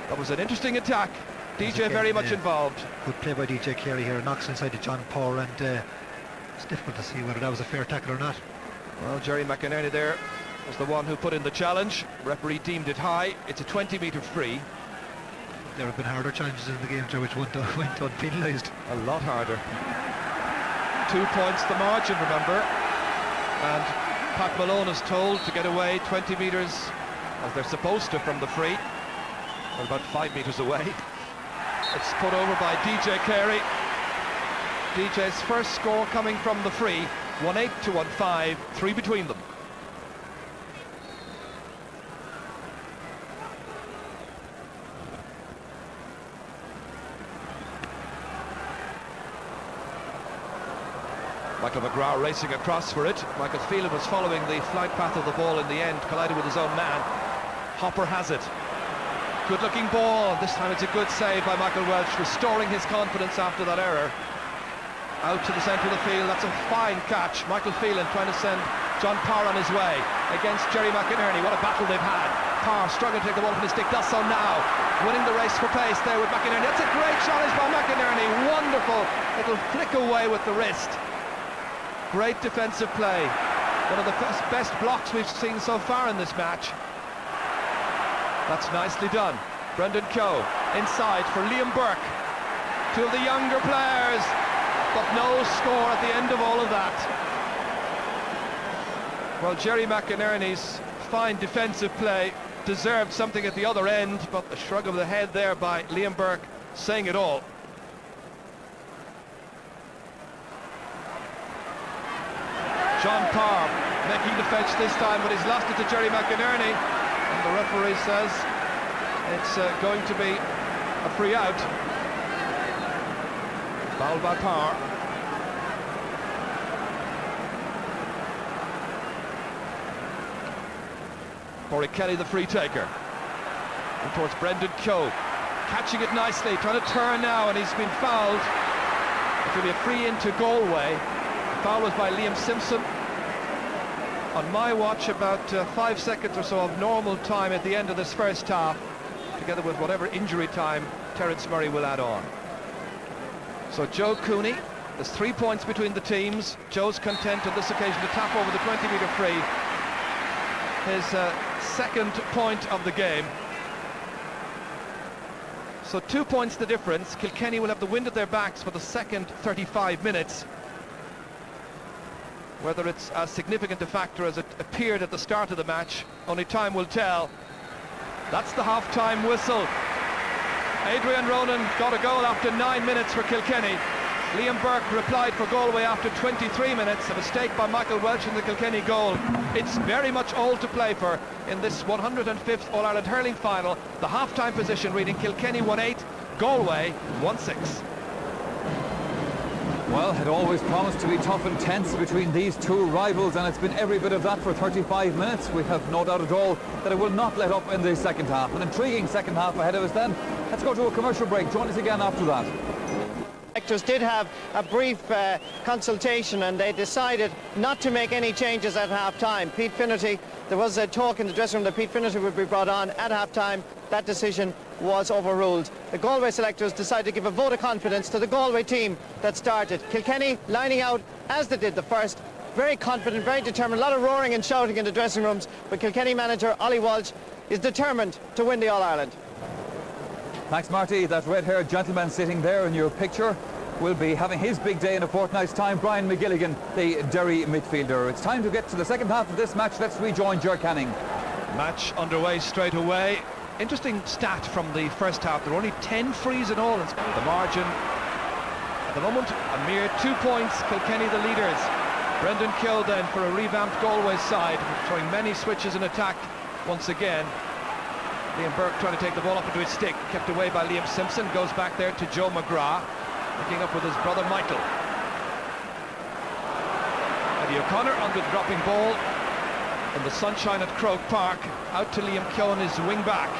C: That was an interesting attack. DJ very much involved.
E: Good play by DJ Carey here, knocks inside to John Parr, and it's difficult to see whether that was a fair tackle or not.
C: Well, Jerry McInerney there was the one who put in the challenge. Referee deemed it high. It's a 20-metre free.
E: There have been harder challenges in the game, Joe, which went unpenalised.
C: A lot harder. 2 points the margin, remember. And Pat Malone is told to get away 20 metres, as they're supposed to, from the free. They're about 5 metres away. It's put over by DJ Carey. DJ's first score coming from the free. 1-8 to 1-5, 3 between them. Michael McGrath racing across for it. Michael Phelan was following the flight path of the ball in the end, collided with his own man. Hopper has it. Good looking ball. This time it's a good save by Michael Welch, restoring his confidence after that error. Out to the centre of the field. That's a fine catch. Michael Phelan trying to send John Parr on his way against Jerry McInerney. What a battle they've had. Parr struggling to take the ball from his stick, does so now. Winning the race for pace there with McInerney. That's a great challenge by McInerney. Wonderful. It'll flick away with the wrist. Great defensive play. One of the best blocks we've seen so far in this match. That's nicely done. Brendan Keogh inside for Liam Burke. Two of the younger players, but no score at the end of all of that. Well, Jerry McInerney's fine defensive play deserved something at the other end, but the shrug of the head there by Liam Burke saying it all. John Parr making the fetch this time, but he's lost it to Jerry McInerney, and the referee says it's going to be a free out. Foul by Parr. Corey Kelly, the free taker, and towards Brendan Keogh, catching it nicely, trying to turn now, and he's been fouled. It will be a free into Galway. The foul was by Liam Simpson. On my watch, about 5 seconds or so of normal time at the end of this first half, together with whatever injury time Terence Murray will add on. So Joe Cooney, there's 3 points between the teams. Joe's content on this occasion to tap over the 20-metre free. His second point of the game. So 2 points the difference. Kilkenny will have the wind at their backs for the second 35 minutes. Whether it's as significant a factor as it appeared at the start of the match, only time will tell. That's the half-time whistle. Adrian Ronan got a goal after 9 minutes for Kilkenny. Liam Burke replied for Galway after 23 minutes. A mistake by Michael Welch in the Kilkenny goal. It's very much all to play for in this 105th All-Ireland hurling final. The half-time position reading Kilkenny 1-8, Galway 1-6.
A: Well, it always promised to be tough and tense between these two rivals, and it's been every bit of that for 35 minutes. We have no doubt at all that it will not let up in the second half. An intriguing second half ahead of us then. Let's go to a commercial break. Join us again after that.
D: Directors did have a brief consultation, and they decided not to make any changes at half-time. Pete Finnerty, there was a talk in the dressing room that Pete Finnerty would be brought on at half-time. That decision was overruled. The Galway selectors decided to give a vote of confidence to the Galway team that started. Kilkenny lining out as they did the first, very confident, very determined, a lot of roaring and shouting in the dressing rooms, but Kilkenny manager Ollie Walsh is determined to win the All-Ireland.
A: Thanks, Marty. That red-haired gentleman sitting there in your picture will be having his big day in a fortnight's time. Brian McGilligan, the Derry midfielder. It's time to get to the second half of this match. Let's rejoin Ger Canning.
C: Match underway straight away. Interesting stat from the first half. There were only 10 frees in all. The margin at the moment, a mere 2 points. Kilkenny the leaders. Brendan Keogh then for a revamped Galway side, showing many switches in attack once again. Liam Burke trying to take the ball up into his stick, kept away by Liam Simpson. Goes back there to Joe McGrath, picking up with his brother Michael. Eddie O'Connor under the dropping ball. in the sunshine at Croke Park. Out to Liam Keoghan, his wing back.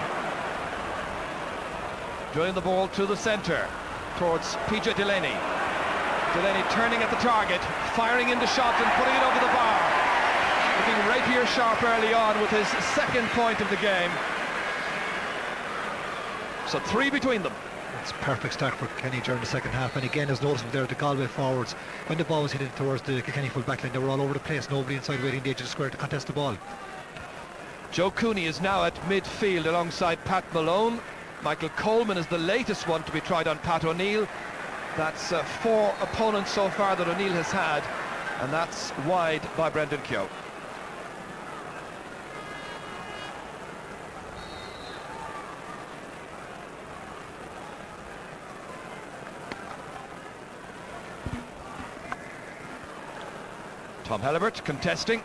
C: Drilling the ball to the centre towards PJ Delaney. Delaney turning at the target, firing into shot and putting it over the bar. Looking rapier sharp early on with his second point of the game. So 3 between them.
E: It's a perfect start for Kenny during the second half, and again, as noticeable there, the Galway forwards, when the ball was headed towards the Kilkenny full back line, they were all over the place, nobody inside waiting the edge of the square to contest the ball.
C: Joe Cooney is now at midfield alongside Pat Malone. Michael Coleman is the latest one to be tried on Pat O'Neill. That's 4 opponents so far that O'Neill has had, and that's wide by Brendan Keogh. Tom Helibert contesting.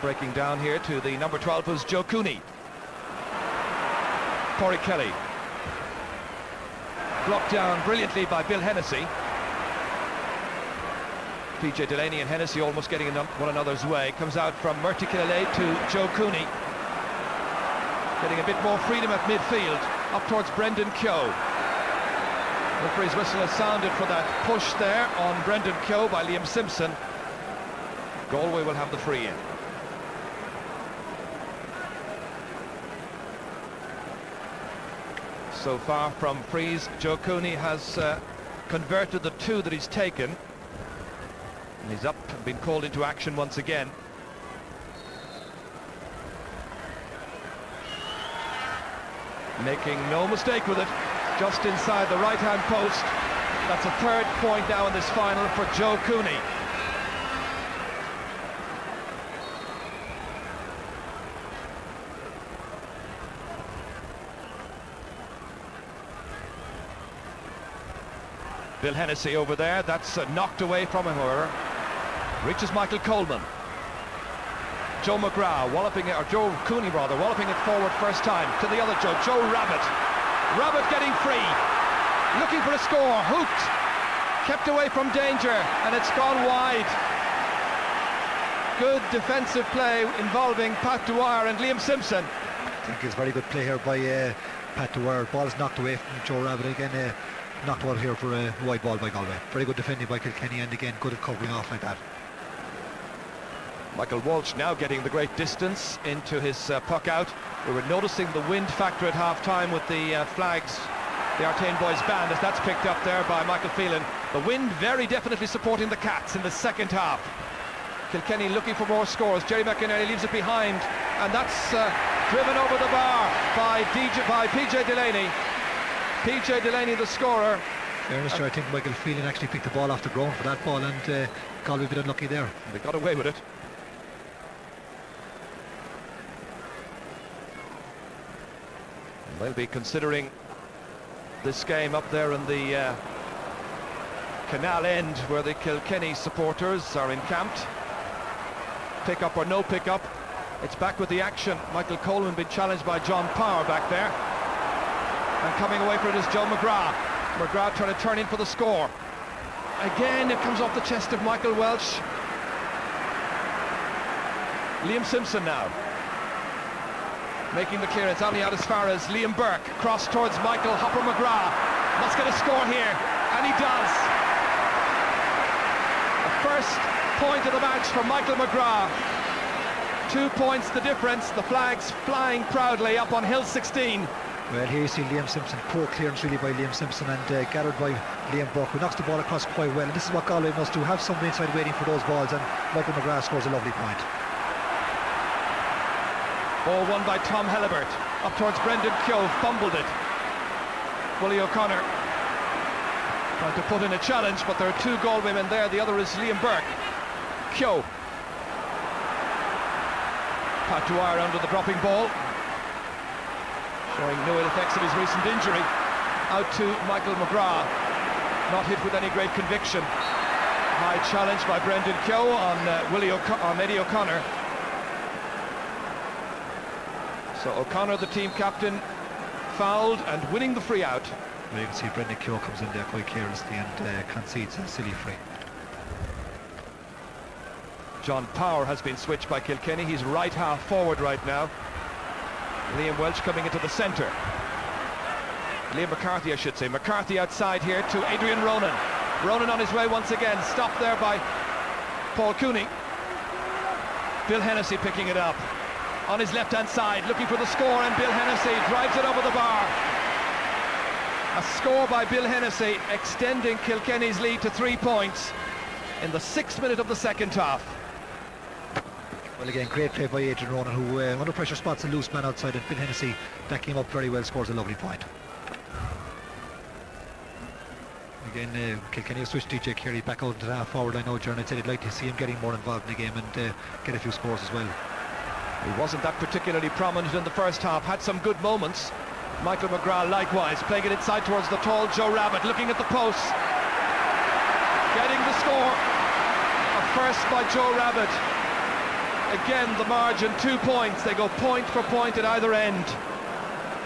C: Breaking down here to the number 12 was Joe Cooney. Corey Kelly. Blocked down brilliantly by Bill Hennessy. PJ Delaney and Hennessy almost getting in one another's way. Comes out from Murty Killalay to Joe Cooney. Getting a bit more freedom at midfield. Up towards Brendan Keogh. Referee's whistle has sounded for that push there on Brendan Keogh by Liam Simpson. Galway will have the free in. So far from frees, Joe Cooney has converted the 2 that he's taken. And he's up and been called into action once again. Making no mistake with it, just inside the right-hand post. That's a 3rd point now in this final for Joe Cooney. Bill Hennessy over there, that's knocked away from him, however. Reaches Michael Coleman. Joe McGrath walloping it, or Joe Cooney rather, walloping it forward first time to the other Joe, Joe Rabbit. Rabbit getting free, looking for a score, hooked, kept away from danger, and it's gone wide. Good defensive play involving Pat Dwyer and Liam Simpson.
E: I think it's very good play here by Pat Dwyer. Ball is knocked away from Joe Rabbit again. Knocked out here for a wide ball by Galway. Very good defending by Kilkenny, and again good at covering off like that.
C: Michael Walsh now getting the great distance into his puck out. We were noticing the wind factor at half-time with the flags, the Artane Boys band, as that's picked up there by Michael Phelan. The wind very definitely supporting the Cats in the second half. Kilkenny looking for more scores. Jerry McInerney leaves it behind, and that's driven over the bar by PJ Delaney. PJ Delaney, the scorer.
E: Fairness, I think Michael Phelan actually picked the ball off the ground for that ball, and Galway a bit unlucky there.
C: They got away with it. And they'll be considering this game up there in the canal end where the Kilkenny supporters are encamped. Pick up or no pick up. It's back with the action. Michael Coleman being challenged by John Power back there. And coming away for it is Joe McGrath. McGrath trying to turn in for the score. Again, it comes off the chest of Michael Welch. Liam Simpson now. Making the clearance, only out as far as Liam Burke. Cross towards Michael Hopper McGrath. Must get a score here, and he does. The first point of the match for Michael McGrath. 2 points the difference. The flags flying proudly up on Hill 16.
E: Well, here you see Liam Simpson, poor clearance really by Liam Simpson, and gathered by Liam Burke, who knocks the ball across quite well. And this is what Galway must do, have somebody inside waiting for those balls, and Michael McGrath scores a lovely point.
C: Ball won by Tom Helibert. Up towards Brendan Keogh, fumbled it. Willie O'Connor trying to put in a challenge, but there are 2 Galway men there. The other is Liam Burke. Keogh. Pat Dwyer under the dropping ball. Showing no ill effects of his recent injury. Out to Michael McGrath. Not hit with any great conviction. High challenge by Brendan Keogh on Eddie O'Connor. So O'Connor, the team captain, fouled and winning the free out.
E: Well, you can see Brendan Keogh comes in there quite carelessly and concedes a silly free.
C: John Power has been switched by Kilkenny. He's right half forward right now. Liam Welch coming into the centre. Liam McCarthy, I should say. McCarthy outside here to Adrian Ronan. Ronan on his way once again. Stopped there by Paul Cooney. Bill Hennessy picking it up. On his left-hand side, looking for the score, and Bill Hennessy drives it over the bar. A score by Bill Hennessy, extending Kilkenny's lead to 3 points in the 6th minute of the second half.
E: Well, again, great play by Adrian Ronan, who under pressure spots a loose man outside, and Bill Hennessy backing him up very well, scores a lovely point. Again, Kilkenny have switched DJ Carey back out into the half forward line now. Gerard said he'd like to see him getting more involved in the game and get a few scores as well.
C: He wasn't that particularly prominent in the first half, had some good moments. Michael McGrath likewise, playing it inside towards the tall Joe Rabbit, looking at the posts, getting the score. A first by Joe Rabbit. Again, the margin 2 points. They go point for point at either end.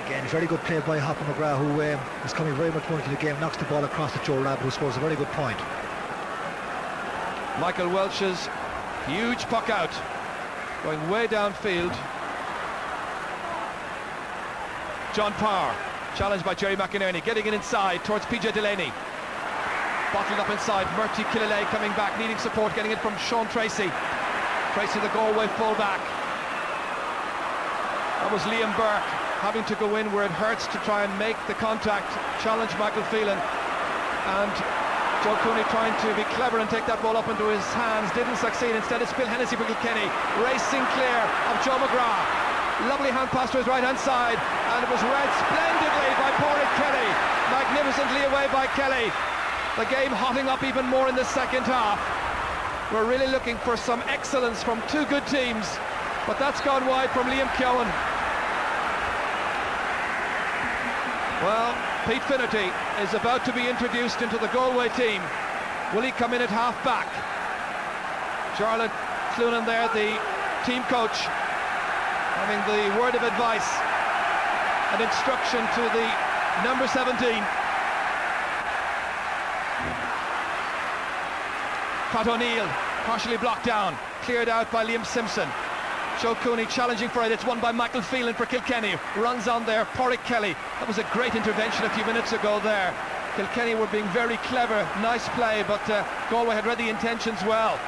E: Again, very good play by Hopper McGrath, who is coming very much more into the game, knocks the ball across to Joe Rabbit, who scores a very good point.
C: Michael Welch's huge puck out, going way downfield. John Power, challenged by Jerry McInerney, getting it inside towards PJ Delaney. Bottled up inside, Murty Killalay coming back, needing support, getting it from Sean Tracy. Tracy, the Galway fullback. That was Liam Burke, having to go in where it hurts to try and make the contact, challenge Michael Phelan. And Joe Cooney trying to be clever and take that ball up into his hands, didn't succeed. Instead it's Bill Hennessy for Kilkenny, racing clear of Joe McGrath. Lovely hand pass to his right hand side, and it was read splendidly by Pádraig Kelly. Magnificently away by Kelly. The game hotting up even more in the second half. We're really looking for some excellence from two good teams, but that's gone wide from Liam Keown. Well, Pete Finnerty is about to be introduced into the Galway team. Will he come in at half back? Charlotte Clunan there, the team coach, having the word of advice and instruction to the number 17. Pat O'Neill partially blocked down, cleared out by Liam Simpson. Joe Cooney challenging for it. It's won by Michael Phelan for Kilkenny. Runs on there, Pádraig Kelly. That was a great intervention a few minutes ago there. Kilkenny were being very clever, nice play, but Galway had read the intentions well.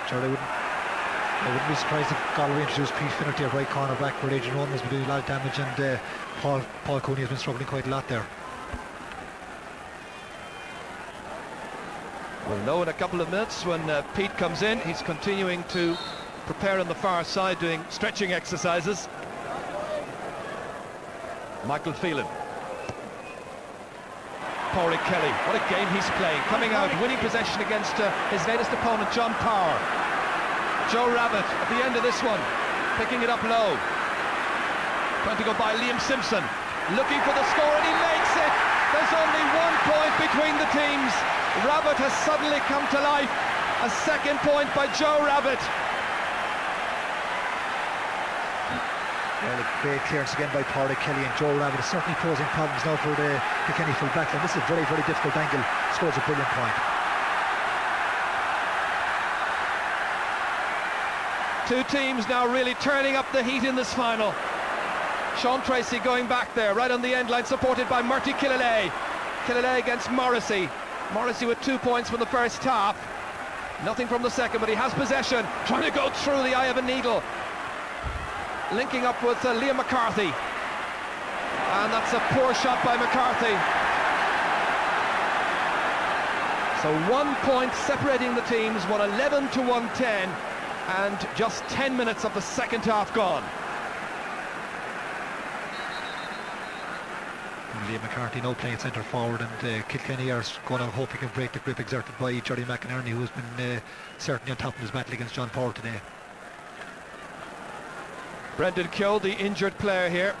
E: Charlie, I wouldn't be surprised if Galway introduced Pete Finnerty at right corner back, where Adrian Ronan has been doing a lot of damage, and Paul Cooney has been struggling quite a lot there.
C: We'll know in a couple of minutes when Pete comes in. He's continuing to prepare on the far side, doing stretching exercises. Michael Phelan. Pádraig Kelly, what a game he's playing. Coming out, winning possession against his latest opponent, John Power. Joe Rabbit at the end of this one, picking it up low. Trying to go by Liam Simpson. Looking for the score, and he makes it. There's only 1 point between the teams. Rabbit has suddenly come to life. A second point by Joe Rabbit.
E: Well, a great clearance again by Pádraig Kelly, and Joe Rabbit is certainly posing problems now for the Kilkenny full back line. This is a very, very difficult angle. Scores a brilliant point.
C: Two teams now really turning up the heat in this final. Sean Tracy going back there, right on the end line, supported by Murty Killalay. Killalay against Morrissey. Morrissey with 2 points from the first half. Nothing from the second, but he has possession. Trying to go through the eye of a needle. Linking up with Liam McCarthy. And that's a poor shot by McCarthy. So 1 point separating the teams, 111 to 110, and just 10 minutes of the second half gone.
E: Liam McCarthy now playing centre forward, and Kilkenny are going to hope he can break the grip exerted by Jerry McInerney, who has been certainly on top of his battle against John Power today.
C: Brendan Keogh, the injured player here.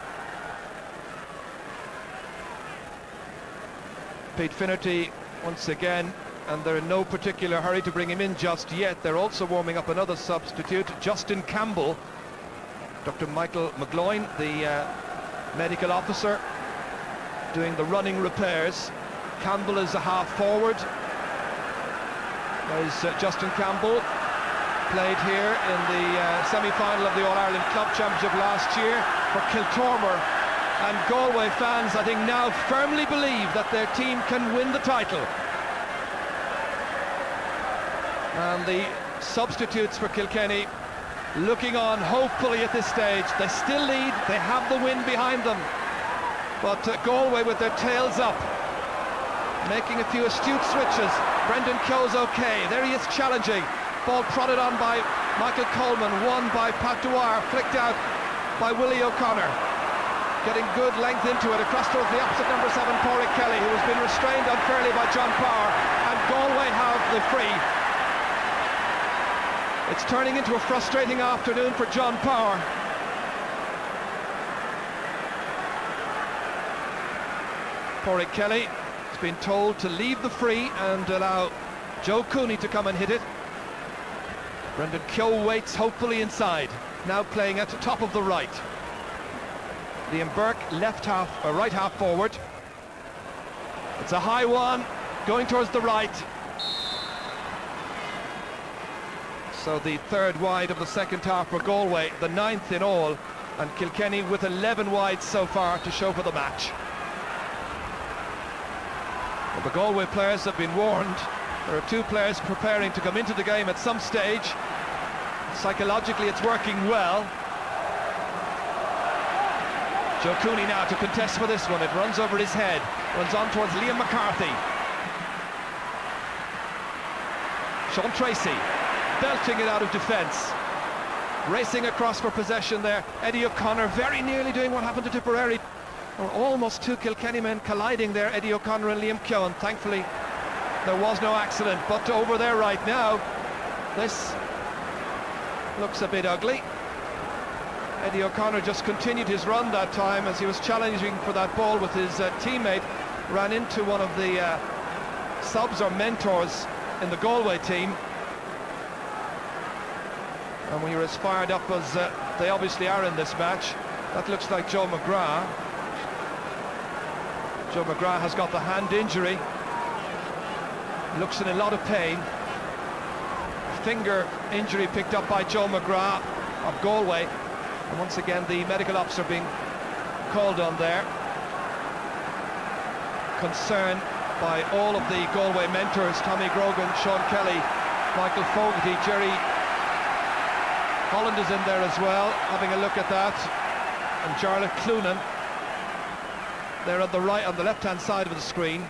C: Pete Finnerty once again, and they're in no particular hurry to bring him in just yet. They're also warming up another substitute, Justin Campbell. Dr. Michael McGloin, the medical officer, doing the running repairs. Campbell is a half forward. There's Justin Campbell, played here in the semi-final of the All-Ireland Club Championship last year for Kiltormer. And Galway fans, I think, now firmly believe that their team can win the title. And the substitutes for Kilkenny looking on hopefully at this stage. They still lead, they have the win behind them. But Galway with their tails up, making a few astute switches. Brendan Keogh's okay, there he is challenging. Ball prodded on by Michael Coleman, won by Pat Dwyer, flicked out by Willie O'Connor. Getting good length into it, across towards the opposite number 7, Pádraig Kelly, who has been restrained unfairly by John Power, and Galway have the free. It's turning into a frustrating afternoon for John Power. Pádraig Kelly has been told to leave the free and allow Joe Cooney to come and hit it. Brendan Keogh waits hopefully inside, now playing at the top of the right. Liam Burke left half, or right half forward. It's a high one, going towards the right. So the third wide of the second half for Galway, the 9th in all, and Kilkenny with 11 wides so far to show for the match. Well, the Galway players have been warned. There are 2 players preparing to come into the game at some stage. Psychologically it's working well. Joe Cooney now to contest for this one. It runs over his head, runs on towards Liam McCarthy. Sean Tracy belting it out of defence. Racing across for possession there. Eddie O'Connor very nearly doing what happened to Tipperary. Or almost 2 Kilkenny men colliding there, Eddie O'Connor and Liam Keough. Thankfully there was no accident, but over there right now, this looks a bit ugly. Eddie O'Connor just continued his run that time as he was challenging for that ball with his teammate. Ran into one of the subs or mentors in the Galway team. And when you're as fired up as they obviously are in this match, that looks like Joe McGrath. Joe McGrath has got the hand injury. Looks in a lot of pain. Finger injury picked up by Joe McGrath of Galway. And once again the medical officer being called on there. Concern by all of the Galway mentors, Tommy Grogan, Sean Kelly, Michael Fogarty, Jerry Holland is in there as well, having a look at that. And Jarlath Cloonan, they're on the right, on the left-hand side of the screen.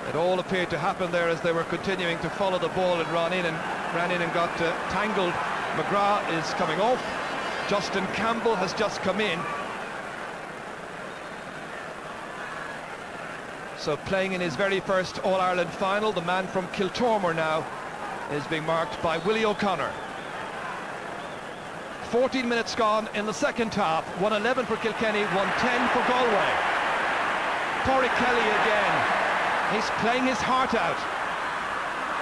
C: It all appeared to happen there as they were continuing to follow the ball and ran in and got tangled. McGrath is coming off. Justin Campbell has just come in. So playing in his very first All-Ireland final, the man from Kiltormer now is being marked by Willie O'Connor. 14 minutes gone in the second half. 111 for Kilkenny, 110 for Galway. Pádraig Kelly again. He's playing his heart out.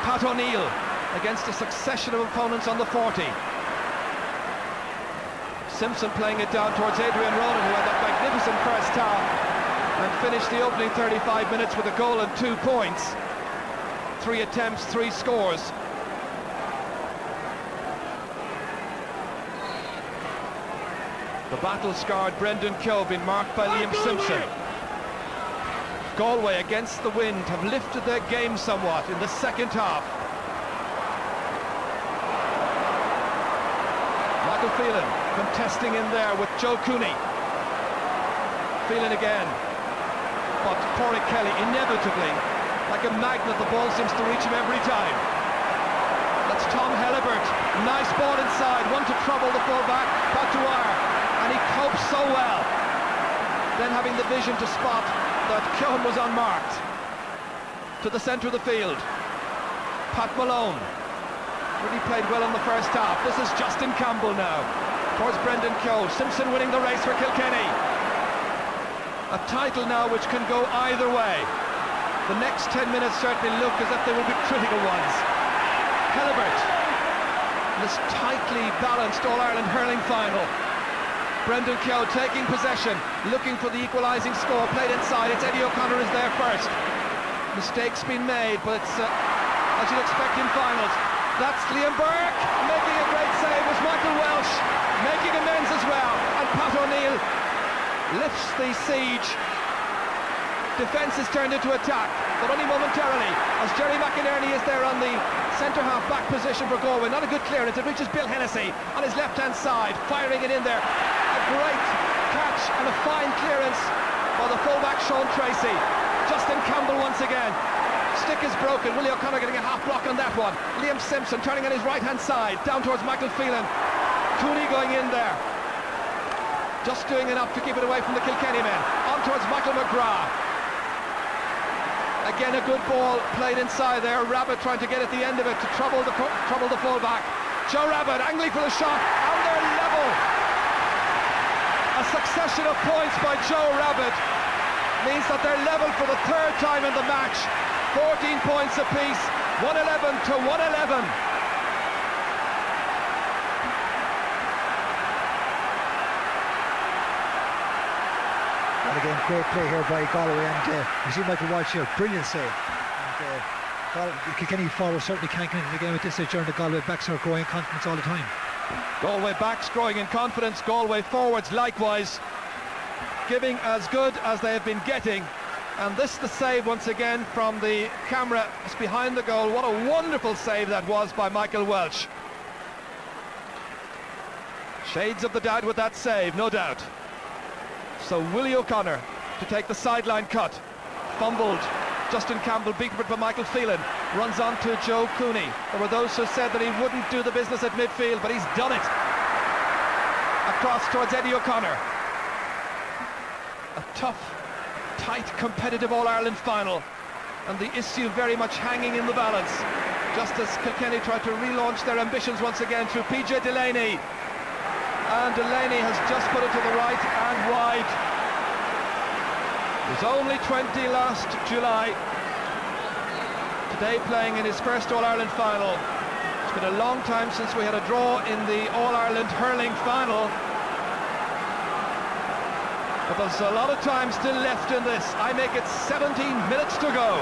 C: Pat O'Neill against a succession of opponents on the 40. Simpson playing it down towards Adrian Ronan, who had that magnificent first half and finished the opening 35 minutes with a goal and 2 points. 3 attempts, 3 scores. The battle-scarred Brendan Keogh being marked by Liam Simpson. Galway against the wind have lifted their game somewhat in the second half. Michael Phelan contesting in there with Joe Cooney. Phelan again. But Pádraig Kelly inevitably, like a magnet, the ball seems to reach him every time. That's Tom Helibert. Nice ball inside, one to trouble the full-back, Pat Dwyer. And he copes so well. Then having the vision to spot that Keough was unmarked. To the centre of the field. Pat Malone. Really played well in the first half. This is Justin Campbell now. Towards Brendan Keogh. Simpson winning the race for Kilkenny. A title now which can go either way. The next 10 minutes certainly look as if they will be critical ones. Helibert, this tightly balanced All-Ireland hurling final. Brendan Keogh taking possession, looking for the equalising score, played inside. It's Eddie O'Connor is there first. Mistakes been made, but it's as you'd expect in finals. That's Liam Burke making a great save. Was Michael Welsh making amends as well, and Pat O'Neill lifts the siege. Defence is turned into attack, but only momentarily, as Jerry McInerney is there on the centre half back position for Galway. Not a good clearance. It reaches Bill Hennessy on his left hand side, firing it in there. A great catch and a fine clearance by the fullback Sean Tracy. Justin Campbell once again. Stick is broken. Willie O'Connor getting a half block on that one. Liam Simpson turning on his right hand side down towards Michael Phelan. Cooney going in there, just doing enough to keep it away from the Kilkenny men. On towards Michael McGrath. Again a good ball played inside there. Rabbit trying to get at the end of it to trouble the fullback. Joe Rabbit angling for the shot, and they're level. A succession of points by Joe Rabbit means that they're level for the third time in the match. 14 points apiece, 111 to 111.
E: And again, great play here by Galway, and you see Michael Walsh here, brilliant save. And Kilkenny forwards certainly can't get into the game at this stage. During the Galway backs are growing confidence all the time.
C: Galway backs growing in confidence, Galway forwards likewise, giving as good as they have been getting. And this the save once again from the camera just behind the goal. What a wonderful save that was by Michael Welsh. Shades of the dad with that save, no doubt. So Willie O'Connor to take the sideline cut. Fumbled. Justin Campbell beaten by Michael Phelan. Runs on to Joe Cooney. There were those who said that he wouldn't do the business at midfield, but he's done it. Across towards Eddie O'Connor. A tough, tight, competitive All-Ireland final, and the issue very much hanging in the balance, just as Kilkenny tried to relaunch their ambitions once again through PJ Delaney. And Delaney has just put it to the right and wide. He was only 20 last July. Today playing in his first All-Ireland final. It's been a long time since we had a draw in the All-Ireland hurling final. But there's a lot of time still left in this. I make it 17 minutes to go.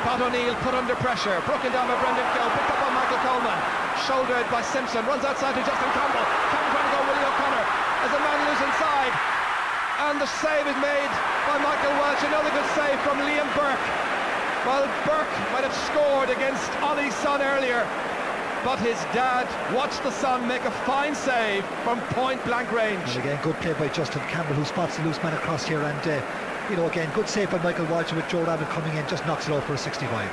C: Pat O'Neill put under pressure, broken down by Brendan Keogh, picked up by Michael Coleman, shouldered by Simpson, runs outside to Justin Campbell. Campbell trying to go Willie O'Connor as a man loose inside. And the save is made by Michael Welsh. Another good save from Liam Burke. Well, Burke might have scored against Ollie's son earlier, but his dad watched the son make a fine save from point-blank range.
E: And again, good play by Justin Campbell, who spots the loose man across here, and again, good save by Michael Walsh with Joe Rabbit coming in, just knocks it out for a 65.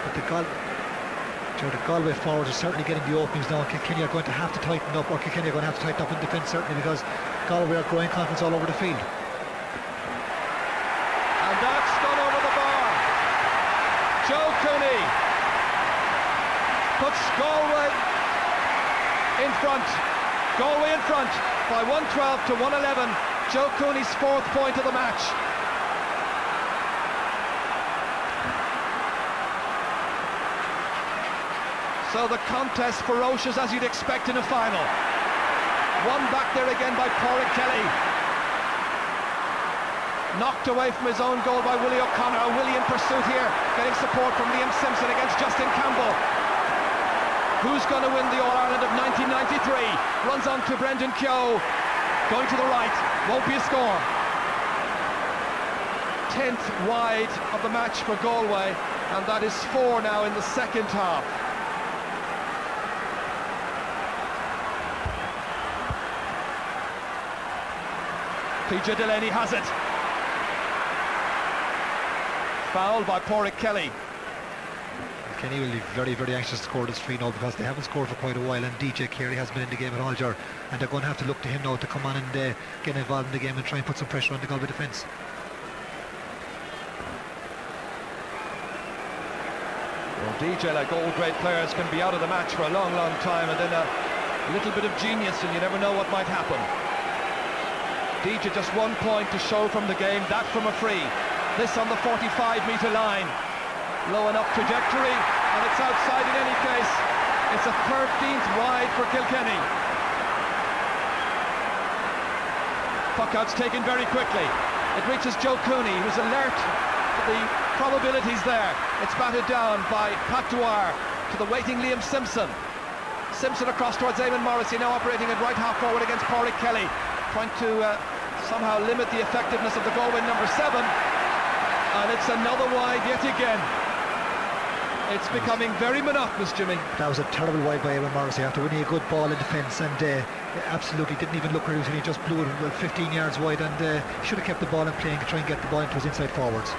E: But the Galway forwards are certainly getting the openings now. Kilkenny are going to have to tighten up, or Kilkenny are going to have to tighten up in defence certainly, because Galway are growing confidence all over the field.
C: And that's gone over the bar. Joe Cooney puts Galway in front. Galway in front by 112 to 111. Joe Cooney's fourth point of the match. So the contest ferocious as you'd expect in a final. One back there again by Pádraig Kelly. Knocked away from his own goal by Willie O'Connor. Willie in pursuit here, getting support from Liam Simpson against Justin Campbell. Who's going to win the All-Ireland of 1993? Runs on to Brendan Keogh. Going to the right, won't be a score. 10th wide of the match for Galway, and that is 4 now in the second half. PJ Delaney has it. Foul by Pádraig Kelly.
E: Kenny will be very, very anxious to score this 3-0 because they haven't scored for quite a while, and DJ Carey hasn't been in the game at all, Ger, and they're going to have to look to him now to come on and get involved in the game and try and put some pressure on the Galway defence.
C: Well, DJ, like all great players, can be out of the match for a long, long time, and then a little bit of genius, and you never know what might happen. DJ just 1 point to show from the game, that from a free. This on the 45-metre line. Low enough trajectory, and it's outside in any case. It's a 13th wide for Kilkenny. Puck out's taken very quickly. It reaches Joe Cooney, who's alert to the probabilities there. It's batted down by Pat Dwyer to the waiting Liam Simpson. Simpson across towards Eamon Morrissey, now operating at right half forward against Pádraig Kelly, trying to somehow limit the effectiveness of the Galway number 7. And it's another wide yet again. It's becoming very monotonous, Jimmy.
E: That was a terrible wide by Eamon Morrissey after winning a good ball in defence, and absolutely didn't even look where he was, and he just blew it 15 yards wide, and should have kept the ball in play and try and get the ball into his inside forwards.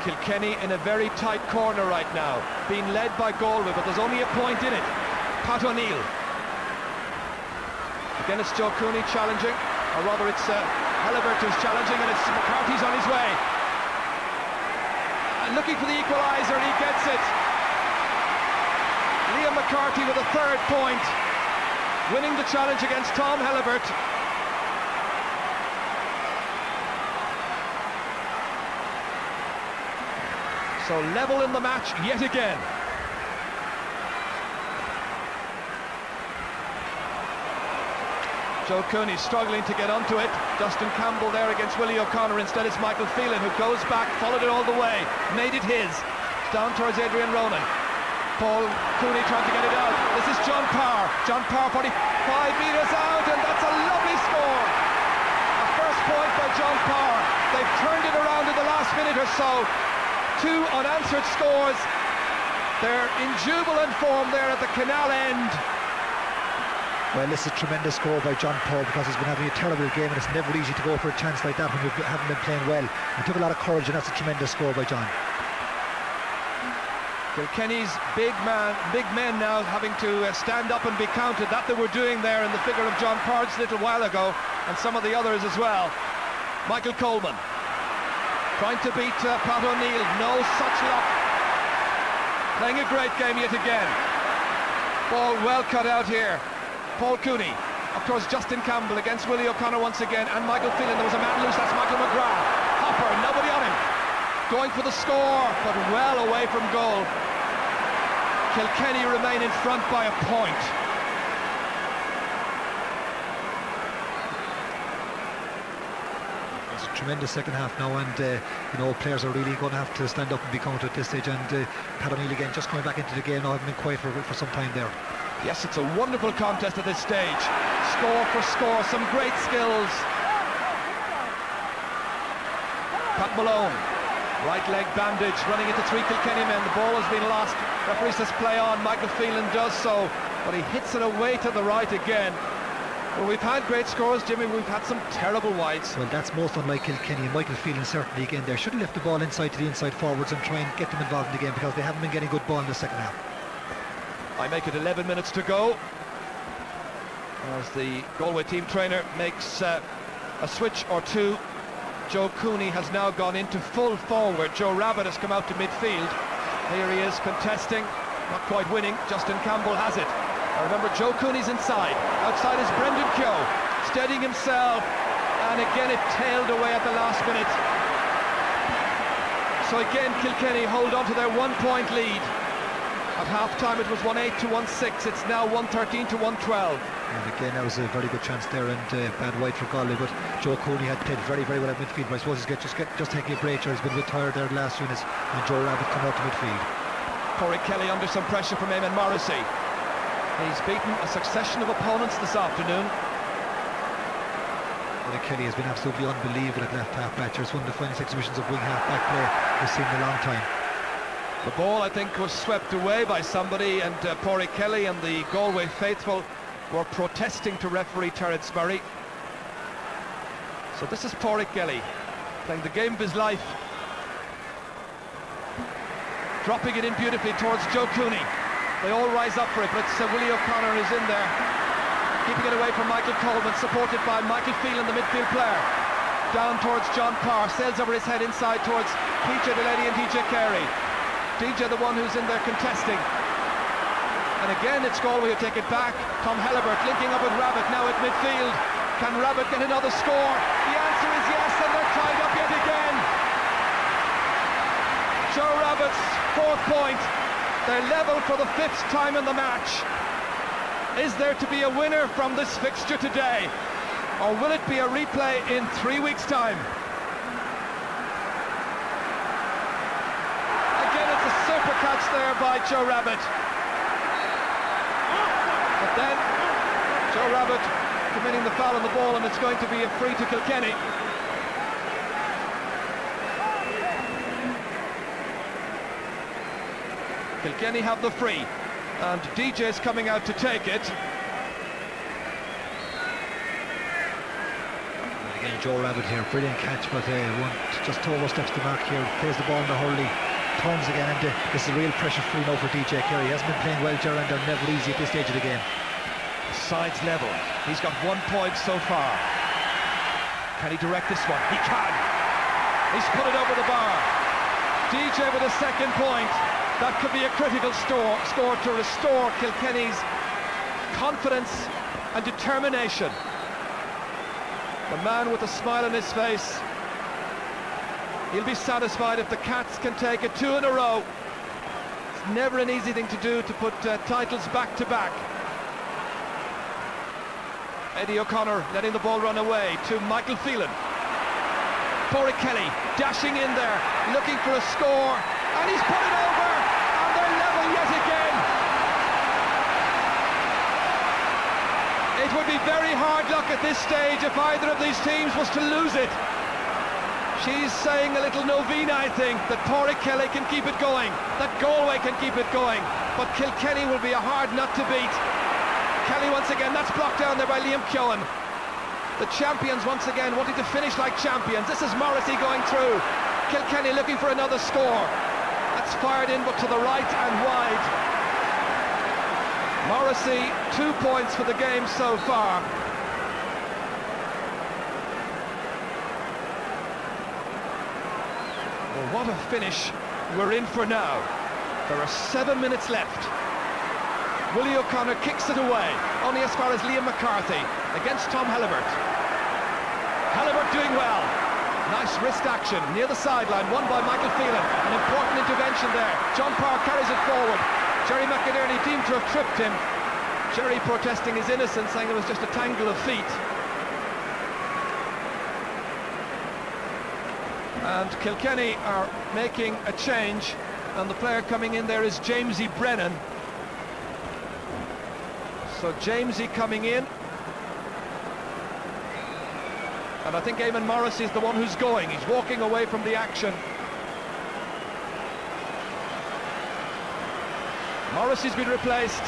C: Kilkenny in a very tight corner right now, being led by Galway, but there's only a point in it. Pat O'Neill. Again, it's Joe Cooney challenging, or rather it's Helibert who's challenging, and it's McCarthy's on his way. And looking for the equaliser, and he gets it. Liam McCarthy with a 3rd point, winning the challenge against Tom Helibert. So level in the match yet again. Joe Cooney struggling to get onto it. Justin Campbell there against Willie O'Connor. Instead it's Michael Phelan who goes back, followed it all the way, made it his. Down towards Adrian Ronan. Paul Cooney trying to get it out. This is John Parr. John Parr 45 metres out, and that's a lovely score. A first point by John Parr. They've turned it around in the last minute or so. 2 unanswered scores. They're in jubilant form there at the canal end.
E: Well, this is a tremendous score by John Paul, because he's been having a terrible game, and it's never easy to go for a chance like that when you haven't been playing well. It took a lot of courage, and that's a tremendous score by John.
C: Kilkenny's big men now having to stand up and be counted. That they were doing there in the figure of John Pards a little while ago, and some of the others as well. Michael Coleman trying to beat Pat O'Neill, no such luck. Playing a great game yet again. Ball well cut out here. Paul Cooney up towards Justin Campbell against Willie O'Connor once again, and Michael Phelan. There was a man loose, that's Michael McGrath. Hopper, nobody on him. Going for the score, but well away from goal. Kilkenny remain in front by a point.
E: It's a tremendous second half now, and you know, players are really going to have to stand up and be counted at this stage, and Pat O'Neill again just coming back into the game now, having been quiet for some time there.
C: Yes, it's a wonderful contest at this stage. Score for score, some great skills. Pat Malone, right leg bandage, running into 3 Kilkenny men. The ball has been lost. Referee says play on. Michael Phelan does so, but he hits it away to the right again. Well, we've had great scores, Jimmy. We've had some terrible wides.
E: Well, that's most unlike Kilkenny, and Michael Phelan certainly again there should have left the ball inside to the inside forwards and try and get them involved in the game, because they haven't been getting good ball in the second half.
C: I make it 11 minutes to go as the Galway team trainer makes a switch or two. Joe Cooney has now gone into full forward. Joe Rabbit has come out to midfield. Here he is contesting, not quite winning. Justin Campbell has it. I remember Joe Cooney's inside. Outside is Brendan Keogh, steadying himself, and again it tailed away at the last minute. So again Kilkenny hold on to their 1-point lead. At half-time it was 1-8 to 1-6. It's now 1-13 to 1-12.
E: And again, that was a very good chance there, and bad wide for Galway, but Joe Cooney had played very, very well at midfield, but I suppose he's just taking a break. He's been a bit tired there the last few minutes, and Joe Rabbit come out to midfield.
C: Pádraig Kelly under some pressure from Eamon Morrissey. He's beaten a succession of opponents this afternoon.
E: Pádraig Kelly has been absolutely unbelievable at left half back. It's one of the finest exhibitions of wing half back play we've seen in a long time.
C: The ball, I think, was swept away by somebody, and Pádraig Kelly and the Galway faithful were protesting to referee Terence Murray. So this is Pádraig Kelly playing the game of his life, dropping it in beautifully towards Joe Cooney. They all rise up for it, but it's Willie O'Connor who's in there, keeping it away from Michael Coleman, supported by Michael Phelan, the midfield player. Down towards John Parr, sails over his head inside towards PJ Delaney and DJ Carey. DJ the one who's in there contesting. And again it's Galway who take it back. Tom Helibert linking up with Rabbit now at midfield. Can Rabbit get another score? The answer is yes, and they're tied up yet That's 4th point. They're level for the 5th time in the match. Is there to be a winner from this fixture today, or will it be a replay in 3 weeks' time? Again, it's a super catch there by Joe Rabbit. But then Joe Rabbit committing the foul on the ball, and it's going to be a free to Kilkenny. Kilkenny have the free, and DJ's coming out to take it.
E: Again, Joe Rabbit here, brilliant catch, but just oversteps the mark here, plays the ball in the hurley, turns again, and this is real pressure free now for DJ Kerry. He hasn't been playing well, Gerard, and they're never easy at this stage of the game.
C: The side's level. He's got 1 point so far. Can he direct this one? He can. He's put it over the bar. DJ with a 2nd point. That could be a critical score to restore Kilkenny's confidence and determination. The man with a smile on his face, he'll be satisfied if the Cats can take it 2 in a row. It's never an easy thing to do, to put titles back to back. Eddie O'Connor letting the ball run away to Michael Phelan. Porrick Kelly dashing in there, looking for a score, and he's put it over, and they're level yet again. It would be very hard luck at this stage if either of these teams was to lose it. She's saying a little novena, I think, that Porrick Kelly can keep it going, that Galway can keep it going, but Kilkenny will be a hard nut to beat. Kelly once again, that's blocked down there by Liam Keown. The champions once again wanting to finish like champions. This is Morrissey going through. Kilkenny looking for another score. That's fired in, but to the right and wide. Morrissey, 2 points for the game so far. Well, what a finish we're in for now. There are 7 minutes left. Willie O'Connor kicks it away, only as far as Liam McCarthy against Tom Helibert. Helibert doing well. Nice wrist action near the sideline, won by Michael Phelan. An important intervention there. John Parr carries it forward. Jerry McInerney deemed to have tripped him. Jerry protesting his innocence, saying it was just a tangle of feet. And Kilkenny are making a change, and the player coming in there is Jamesy Brennan. So Jamesy coming in, and I think Eamon Morrissey is the one who's going. He's walking away from the action. Morrissey's been replaced.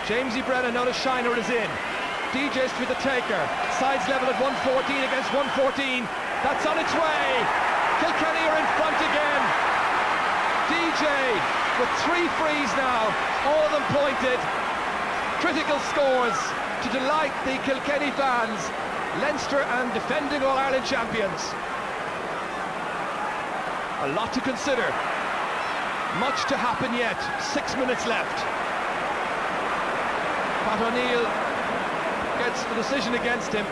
C: Jamesy Brennan, not a shiner, is in. DJ's for the taker. Sides level at 114 against 114. That's on its way. Kilkenny are in front again. DJ with 3 frees now, all of them pointed. Critical scores to delight the Kilkenny fans. Leinster and defending All-Ireland champions. A lot to consider. Much to happen yet. 6 minutes left. Pat O'Neill gets the decision against him.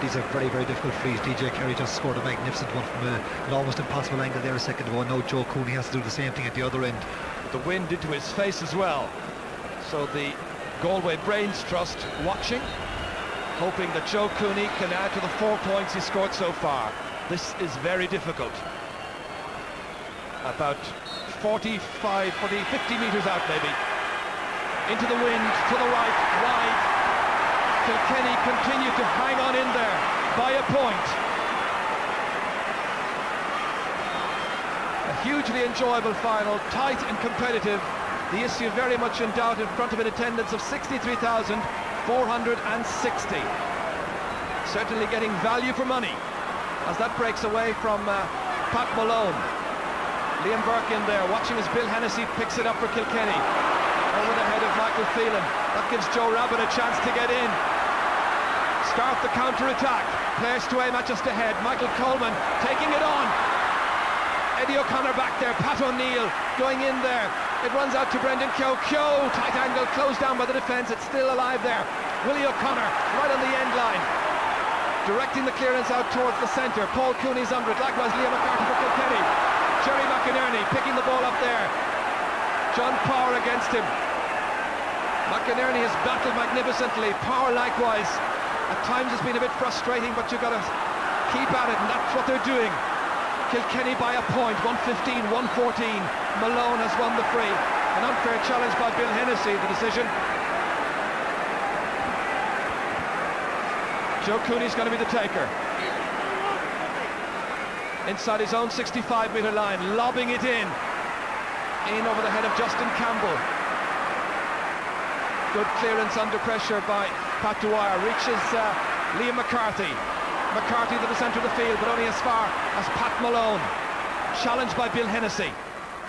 E: These are very, very difficult frees. DJ Kerry just scored a magnificent one from an almost impossible angle there a second ago. Now Joe Cooney has to do the same thing at the other end.
C: The wind into his face as well. So the Galway Brains Trust watching, hoping that Joe Cooney can add to the 4 points he scored so far. This is very difficult. About 50 metres out maybe. Into the wind, to the right, wide. Kilkenny continue to hang on in there by a point. A hugely enjoyable final, tight and competitive. The issue very much in doubt in front of an attendance of 63,460. Certainly getting value for money as that breaks away from Pat Malone. Liam Burke in there, watching as Bill Hennessy picks it up for Kilkenny. Over the head of Michael Phelan. That gives Joe Rabbit a chance to get in. Start the counter-attack. Players to aim at just ahead. Michael Coleman taking it on. Eddie O'Connor back there. Pat O'Neill going in there. It runs out to Brendan Keogh. Keogh, tight angle, closed down by the defence. It's still alive there. Willie O'Connor right on the end line. Directing the clearance out towards the centre. Paul Cooney's under it. Likewise Liam McCarthy for Kilkenny. Jerry McInerney picking the ball up there. John Power against him. McInerney has battled magnificently. Power likewise. At times it's been a bit frustrating, but you've got to keep at it, and that's what they're doing. Kilkenny by a point, 115, 114. Malone has won the free. An unfair challenge by Bill Hennessy, the decision. Joe Cooney's going to be the taker. Inside his own 65-metre line, lobbing it in over the head of Justin Campbell. Good clearance under pressure by Pat Dwyer. Reaches Liam McCarthy. McCarthy to the centre of the field, but only as far as Pat Malone. Challenged by Bill Hennessy.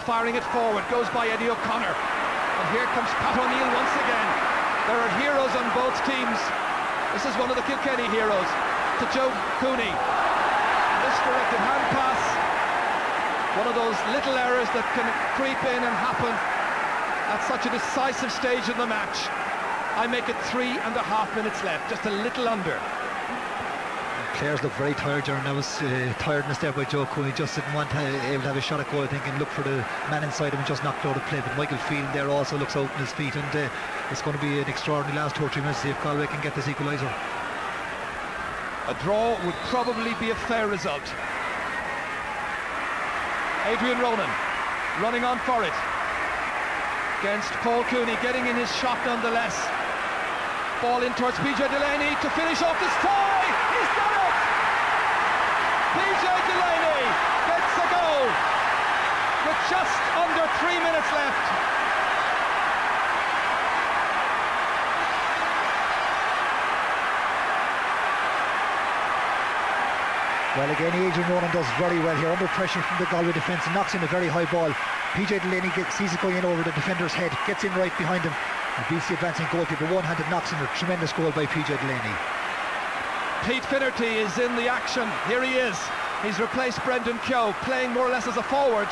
C: Firing it forward, goes by Eddie O'Connor. And here comes Pat O'Neill once again. There are heroes on both teams. This is one of the Kilkenny heroes. To Joe Cooney. Misdirected hand pass. One of those little errors that can creep in and happen at such a decisive stage in the match. I make it 3.5 minutes left, just a little under.
E: Players look very tired, Jaron. That was tiredness there by Joe Cooney. Just didn't want to able to have a shot at goal, I think, and look for the man inside him and just knocked out of play. But Michael Field there also looks out on his feet, and it's going to be an extraordinary last 2 or 3 minutes to see if Galway can get this equaliser.
C: A draw would probably be a fair result. Adrian Ronan running on for it against Paul Cooney, getting in his shot nonetheless. Ball in towards PJ Delaney to finish off this tie. He's done it! PJ Delaney gets a goal with just under 3 minutes left.
E: Well, again, Adrian Ronan does very well here under pressure from the Galway defence and knocks in a very high ball. PJ Delaney sees it going in over the defender's head, gets in right behind him, and beats the advancing goalkeeper. One-handed knocks in. A tremendous goal by PJ Delaney.
C: Pete Finnerty is in the action. Here he is. He's replaced Brendan Keogh, playing more or less as a forward.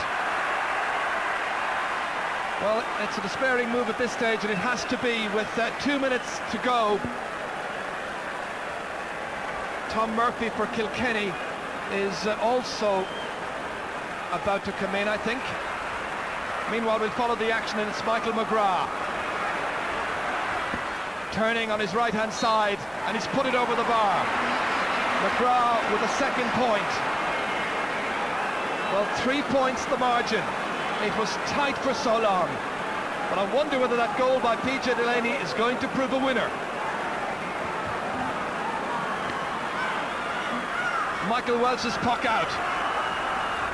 C: Well, it's a despairing move at this stage, and it has to be with 2 minutes to go. Tom Murphy for Kilkenny is also about to come in, I think. Meanwhile, we'll follow the action, and it's Michael McGrath turning on his right-hand side, and he's put it over the bar. McGrath with a second point. Well, 3 points the margin. It was tight for so long, but I wonder whether that goal by PJ Delaney is going to prove a winner. Michael Welch's puck out.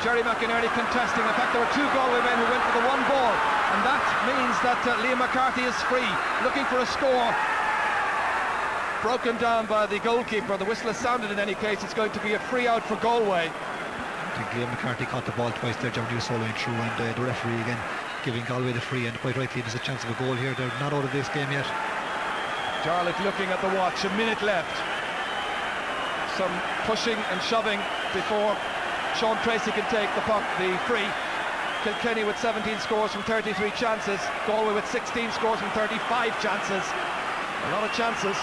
C: Jerry McInerney contesting. In fact, there were 2 Galway men who went for the 1 ball, and that means that Liam McCarthy is free, looking for a score. Broken down by the goalkeeper. The whistle has sounded in any case. It's going to be a free out for Galway.
E: I think Liam McCarthy caught the ball twice there, John, he was soloing through, and the referee again giving Galway the free, and quite rightly there's a chance of a goal here. They're not out of this game yet.
C: Jarlath looking at the watch, a minute left. Some pushing and shoving before Sean Tracy can take the puck, the free. Kilkenny with 17 scores from 33 chances. Galway with 16 scores from 35 chances. A lot of chances.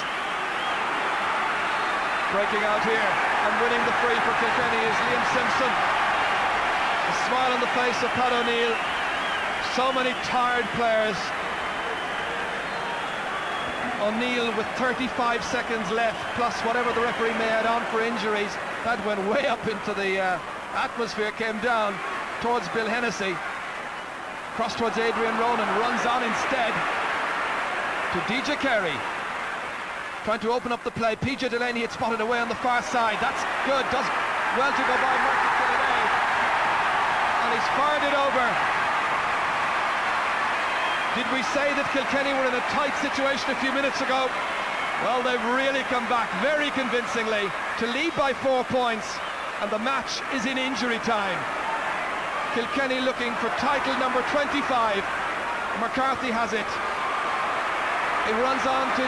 C: Breaking out here and winning the free for Kilkenny is Liam Simpson. A smile on the face of Pat O'Neill. So many tired players. O'Neill with 35 seconds left, plus whatever the referee may add on for injuries. That went way up into the atmosphere, came down towards Bill Hennessy. Cross towards Adrian Ronan, runs on instead to DJ Carey. Trying to open up the play. PJ Delaney had spotted away on the far side. That's good, does well to go by Martin Delaney. And he's fired it over. Did we say that Kilkenny were in a tight situation a few minutes ago? Well, they've really come back very convincingly to lead by 4 points, and the match is in injury time. Kilkenny looking for title number 25. McCarthy has it. It runs on to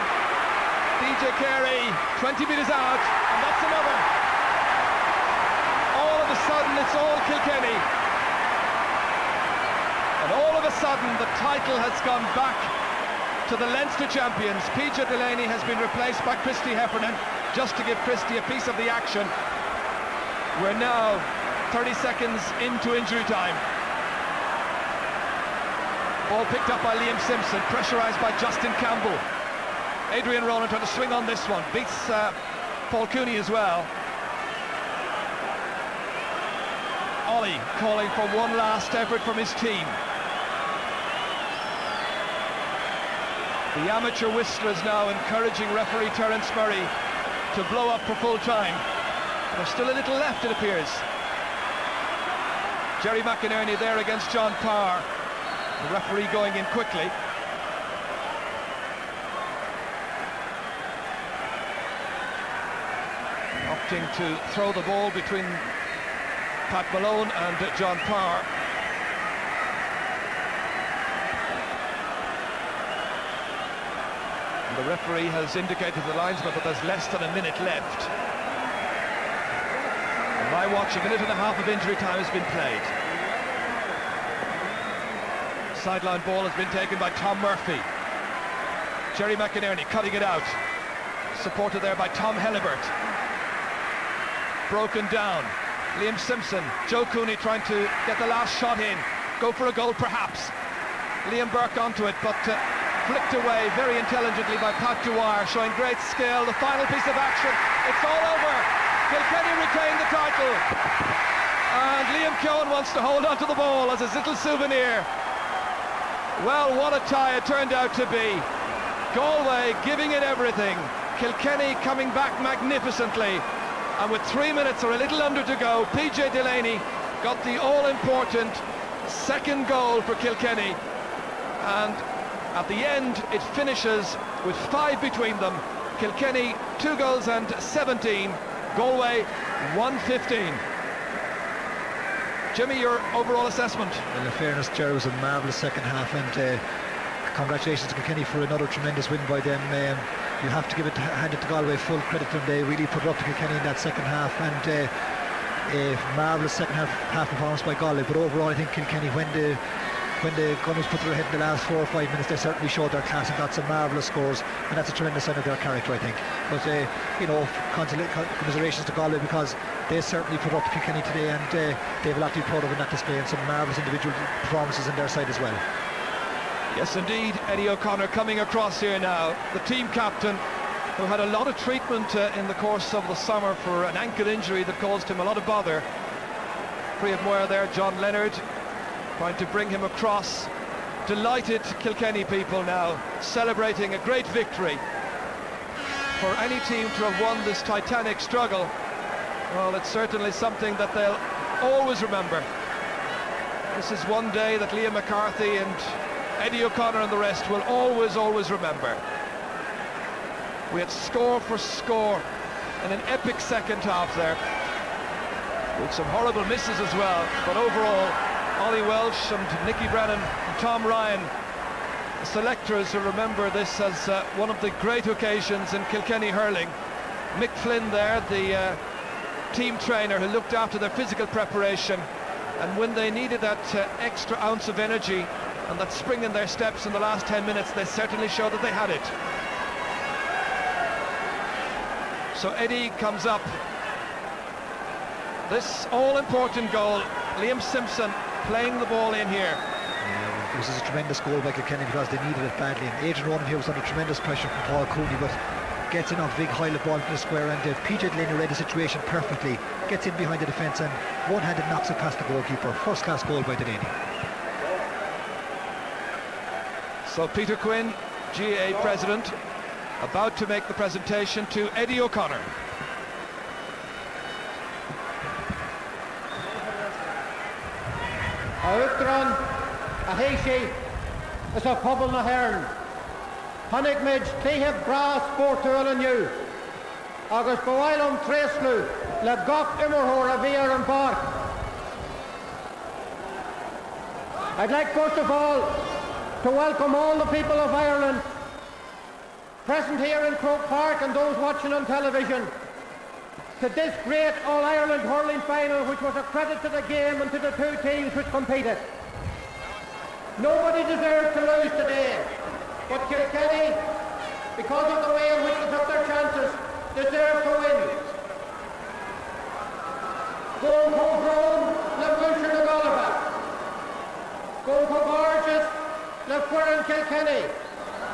C: DJ Carey, 20 metres out, and that's another. All of a sudden, it's all Kilkenny. And all of a sudden, the title has gone back to the Leinster champions. PJ Delaney has been replaced by Christy Heffernan, just to give Christy a piece of the action. We're now 30 seconds into injury time. Ball picked up by Liam Simpson, pressurised by Justin Campbell. Adrian Ronan trying to swing on this one, beats Paul Cooney as well. Ollie calling for one last effort from his team. The amateur whistlers now encouraging referee Terence Murray to blow up for full time. There's still a little left, it appears. Jerry McInerney there against John Parr. The referee going in quickly. Opting to throw the ball between Pat Malone and John Parr. And the referee has indicated to the linesman that there's less than a minute left. On my watch, a minute and a half of injury time has been played. Sideline ball has been taken by Tom Murphy. Jerry McInerney cutting it out. Supported there by Tom Hellibert. Broken down. Liam Simpson, Joe Cooney trying to get the last shot in. Go for a goal perhaps. Liam Burke onto it, but flicked away very intelligently by Pat Dwyer, showing great skill. The final piece of action. It's all over. Kilkenny retain the title. And Liam Keown wants to hold on to the ball as his little souvenir. Well, what a tie it turned out to be. Galway giving it everything. Kilkenny coming back magnificently. And with 3 minutes or a little under to go, PJ Delaney got the all-important second goal for Kilkenny. And at the end, it finishes with 5 between them. Kilkenny 2 goals and 17. Galway 1-15. Jimmy, your overall assessment?
E: Well, in fairness, Jerry, was a marvellous second half, and congratulations to Kilkenny for another tremendous win by them. You have to hand it to Galway full credit to them. They really put it up to Kilkenny in that second half, and a marvellous second half performance by Galway. But overall, I think Kilkenny, when the Gunners put their head in the last 4 or 5 minutes, they certainly showed their class and got some marvellous scores, and that's a tremendous sign of their character, I think. But commiserations to Galway, because they certainly put up to Kilkenny today, and they have a lot to be proud of in that display, and some marvellous individual performances on their side as well.
C: Yes, indeed. Eddie O'Connor coming across here now, the team captain, who had a lot of treatment in the course of the summer for an ankle injury that caused him a lot of bother. Free of Moyer there, John Leonard trying to bring him across. Delighted Kilkenny people now celebrating a great victory. For any team to have won this titanic struggle, well, it's certainly something that they'll always remember. This is one day that Liam McCarthy and Eddie O'Connor and the rest will always remember. We had score for score and an epic second half there, with some horrible misses as well, but overall Ollie Welsh and Nicky Brennan and Tom Ryan, the selectors, who remember this as one of the great occasions in Kilkenny hurling. Mick Flynn there, the team trainer who looked after their physical preparation, and when they needed that extra ounce of energy and that spring in their steps in the last 10 minutes, they certainly showed that they had it. So Eddie comes up. This all-important goal, Liam Simpson playing the ball in here.
E: Yeah, this is a tremendous goal by Kilkenny because they needed it badly. And Adrian Ronan here was under tremendous pressure from Paul Cooney, but gets in off big high-level ball into the square, and PJ Delaney read the situation perfectly. Gets in behind the defence and one-handed knocks it past the goalkeeper. First-class goal by Delaney.
C: So Peter Quinn, GAA president, about to make the presentation to Eddie O'Connor.
F: Outron, a Heishi, is a pobl na Hern. Hannig mid cléhib bra sportúil aniu. Agus bhhailm tresnú le gach immerthór a bhíar an park. I'd like first of all to welcome all the people of Ireland present here in Croke Park and those watching on television to this great All-Ireland hurling final, which was a credit to the game and to the two teams which competed. Nobody deserves to lose today, but Kilkenny, because of the way in which they took their chances, deserve to win. Goal comes home. Furin Kilkenny.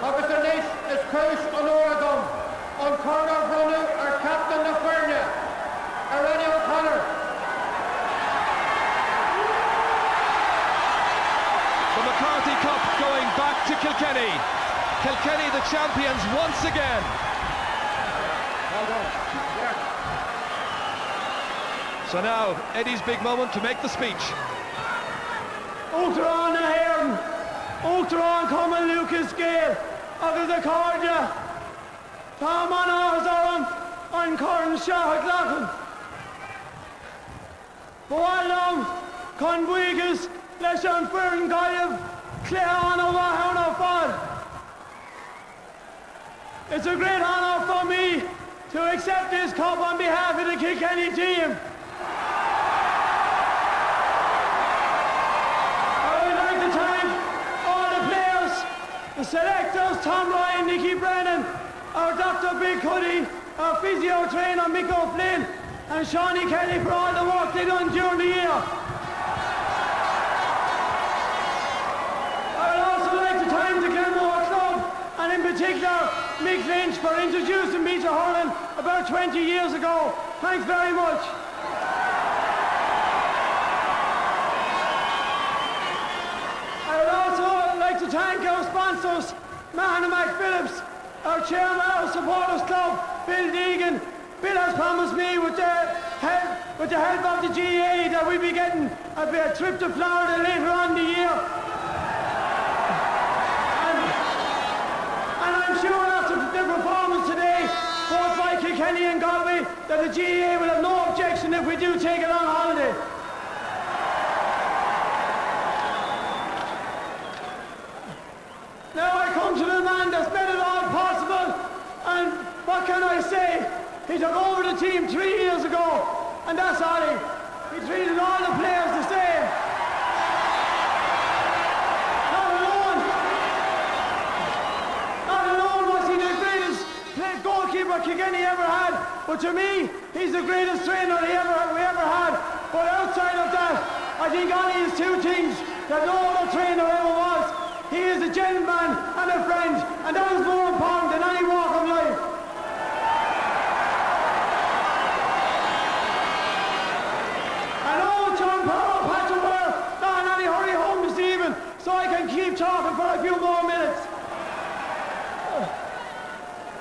F: Agus the Nish is Crush on Oregon. On corner Brunu our captain of Furin. Eddie O'Connor.
C: The McCarthy Cup going back to Kilkenny. Kilkenny the champions once again.
F: Well done. Yeah.
C: So now Eddie's big moment to make the speech.
G: Ultron na Hearn, Ultron coming Lucas Gale, agus the Cardia, Tom on Arzaran, on Corn Shah Glachan. Boalong, Conbuigas, Leshan Fern Gayev, Clare on O'Mahon Fod. It's a great honour for me to accept this cup on behalf of the Kilkenny team. The selectors, Tom Ryan, Nicky Brennan, our Dr. Big Hoodie, our physio trainer, Mick O'Flynn, and Shawnee Kelly for all the work they done during the year. I would also like to thank the Glenmore Club, and in particular, Mick Lynch for introducing me to hurling about 20 years ago. Thanks very much. To thank our sponsors, Mahon and Phillips, our chairman, our supporters club, Bill Deegan. Bill has promised me with the help of the GA that we'll be getting a trip to Florida later on in the year. And I'm sure after the performance today, both by Kilkenny and Galway, that the GA will have no objection if we do take it on holiday. Now I come to the man that's made it all possible, and what can I say? He took over the team 3 years ago, and that's Ollie. He treated all the players the same. Not alone was he the greatest goalkeeper Kilkenny ever had, but to me, he's the greatest trainer we ever had. But outside of that, I think Ollie is two things that no other trainer ever was. He is a gentleman and a friend, and that is more important than any walk of life. And old John Power had to wear not in any hurry home this evening, so I can keep talking for a few more minutes.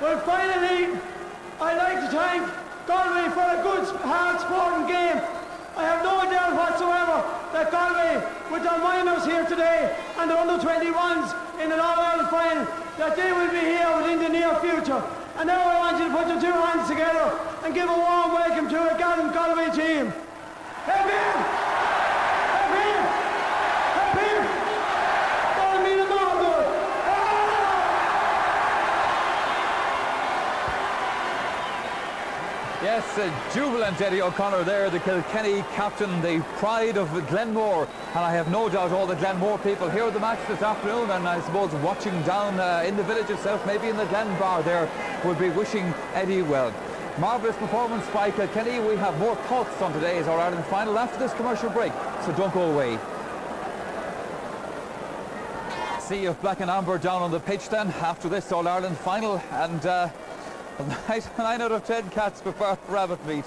G: But finally, I'd like to thank Galway for a good, hard sporting game. I have no doubt whatsoever that Galway, with their minors here today and the under-21s in an All-Ireland final, that they will be here within the near future. And now I want you to put your two hands together and give a warm welcome to a gallant Galway team. Hip hip! Hip hip! Hip hip! Don't mean a marble!
A: Yes, jubilant Eddie O'Connor there, the Kilkenny captain, the pride of Glenmore. And I have no doubt all the Glenmore people hear the match this afternoon, and I suppose watching down in the village itself, maybe in the Glen Bar there, would be wishing Eddie well. Marvellous performance by Kilkenny. We have more thoughts on today's All-Ireland final after this commercial break, so don't go away. Sea of black and amber down on the pitch then after this All-Ireland final, and 9 out of 10 cats prefer rabbit meat.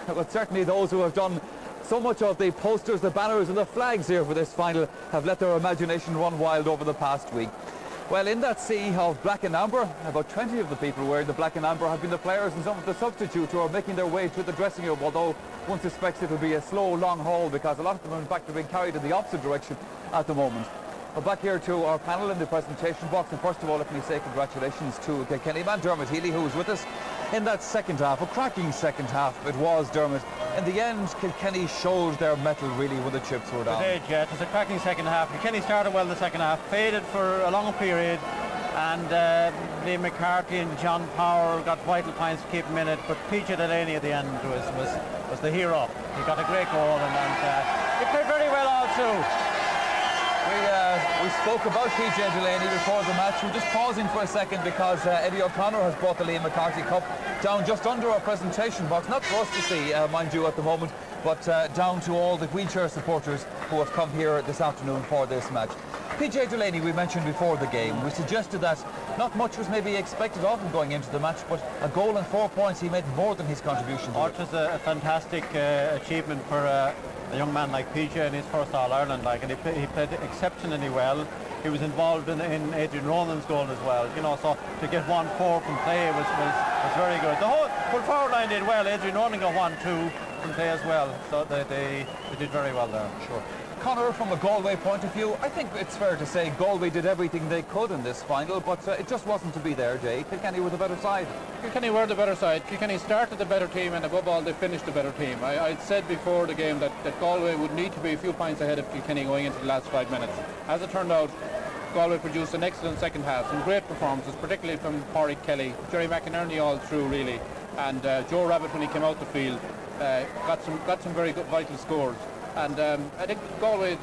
A: But certainly those who have done so much of the posters, the banners and the flags here for this final have let their imagination run wild over the past week. Well, in that sea of black and amber, about 20 of the people wearing the black and amber have been the players and some of the substitutes who are making their way to the dressing room, although one suspects it will be a slow, long haul because a lot of them in fact are being carried in the opposite direction at the moment. Well, back here to our panel in the presentation box, and first of all let me say congratulations to Kilkenny man Dermot Healy, who was with us in that second half, a cracking second half it was, Dermot. In the end, Kilkenny showed their mettle really when the chips were down.
H: It did, yeah. It was a cracking second half. Kilkenny started well in the second half, faded for a long period, and Liam McCarthy and John Power got vital points to keep him in it, but Peter Delaney at the end was the hero. He got a great goal, and he played very well also.
A: We spoke about PJ Delaney before the match. We're just pausing for a second because Eddie O'Connor has brought the Liam McCarthy Cup down just under our presentation box. Not for us to see, mind you, at the moment, but down to all the wheelchair supporters who have come here this afternoon for this match. PJ Delaney, we mentioned before the game, we suggested that not much was maybe expected of him going into the match, but a goal and 4 points, he made more than his contribution to it.
H: It was a fantastic achievement for a young man like PJ in his first All-Ireland, and he played exceptionally well. He was involved in Adrian Ronan's goal as well, so to get 1-4 from play was very good. The whole full forward line did well. Adrian Ronan got 1-2 from play as well, so they did very well there.
A: Sure. Conor, from a Galway point of view, I think it's fair to say Galway did everything they could in this final, but it just wasn't to be there, Jay. Kilkenny were the better side.
I: Kilkenny were the better side. Kilkenny started the better team, and above all, they finished the better team. I'd said before the game that Galway would need to be a few points ahead of Kilkenny going into the last 5 minutes. As it turned out, Galway produced an excellent second half, some great performances, particularly from Pádraig Kelly, Jerry McInerney all through really, and Joe Rabbit when he came out the field got some very good vital scores. And I think Galway,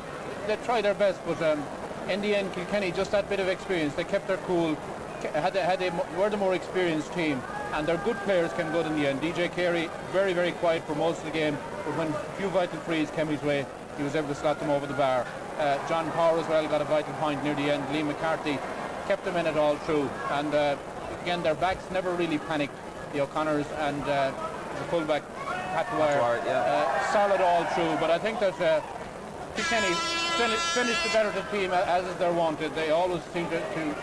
I: they tried their best, but in the end Kilkenny, just that bit of experience, they kept their cool, were the more experienced team, and their good players came good in the end. DJ Carey, very, very quiet for most of the game, but when a few vital frees came his way, he was able to slot them over the bar. John Power as well got a vital point near the end. Liam McCarthy kept them in it all through, and again their backs never really panicked, the O'Connors, and the fullback Pat Dwyer, solid all through. But I think that Kilkenny finished the better team as is their wanted. They always seem to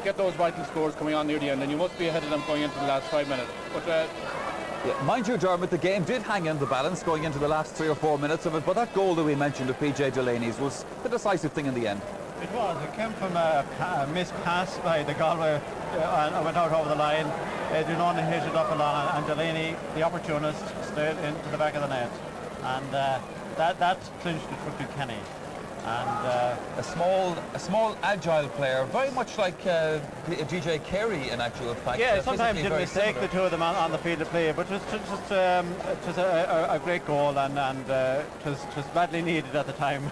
I: get those vital scores coming on near the end, and you must be ahead of them going into the last 5 minutes. But
A: mind you, Dermot, the game did hang in the balance going into the last 3 or 4 minutes of it, but that goal that we mentioned of PJ Delaney's was the decisive thing in the end.
H: It was. It came from a missed pass by the Galway and went out over the line. Adrian Ronan hit it up along, and Delaney, the opportunist, stayed into the back of the net, and that clinched it for Kilkenny. And
A: a small agile player, very much like DJ Carey in actual fact.
H: Yeah, sometimes you mistake the two of them on the field of play, but it was a great goal, and it was badly needed at the time.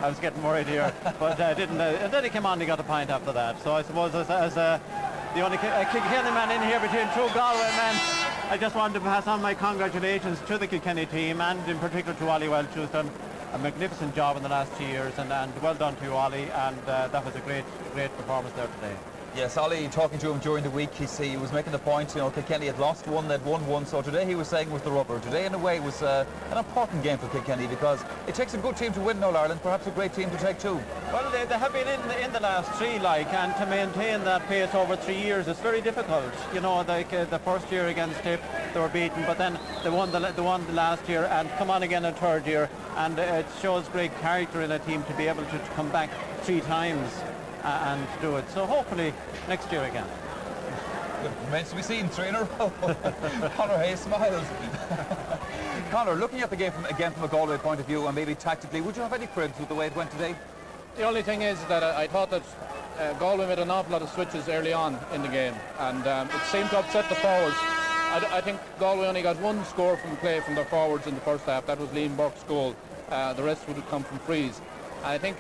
H: I was getting worried here, but I didn't. And then he came on, he got a point after that. So I suppose as the only Kilkenny man in here between two Galway men, I just wanted to pass on my congratulations to the Kilkenny team, and in particular to Ollie Welch, who's done a magnificent job in the last 2 years, and well done to you, Ollie, and that was a great performance there today.
A: Yes, Ollie, talking to him during the week, he was making the point, Kilkenny had lost one, they'd won one, so today he was saying was the rubber. Today, in a way, was an important game for Kilkenny, because it takes a good team to win All-Ireland, perhaps a great team to take two.
H: Well, they have been in the last three, and to maintain that pace over 3 years, it's very difficult. The first year against Tip, they were beaten, but then they won the last year, and come on again a third year, and it shows great character in a team to be able to come back 3 times and do it. So hopefully next year again.
A: It remains to be seen, 3 in a row. Conor Hayes smiles. Conor, looking at the game from a Galway point of view, and maybe tactically, would you have any criticism with the way it went today?
I: the only thing is that I thought that Galway made an awful lot of switches early on in the game, and it seemed to upset the forwards. I think Galway only got one score from play from their forwards in the first half. That was Liam Burke's goal. The rest would have come from frees. I think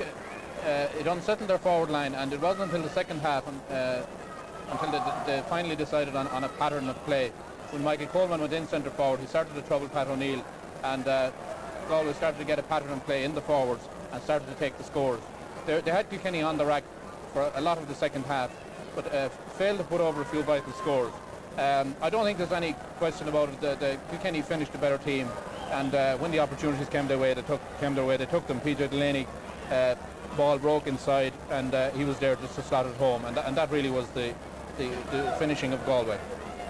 I: it unsettled their forward line, and it wasn't until the second half until they finally decided on a pattern of play. When Michael Coleman went in centre forward, he started to trouble Pat O'Neill, and Galway started to get a pattern of play in the forwards and started to take the scores. They had Kilkenny on the rack for a lot of the second half, but failed to put over a few vital scores. I don't think there's any question about it. The Kilkenny finished a better team, and when the opportunities came their way, they took them. PJ Delaney ball broke inside, and he was there just to slot it home, and that really was the finishing of Galway.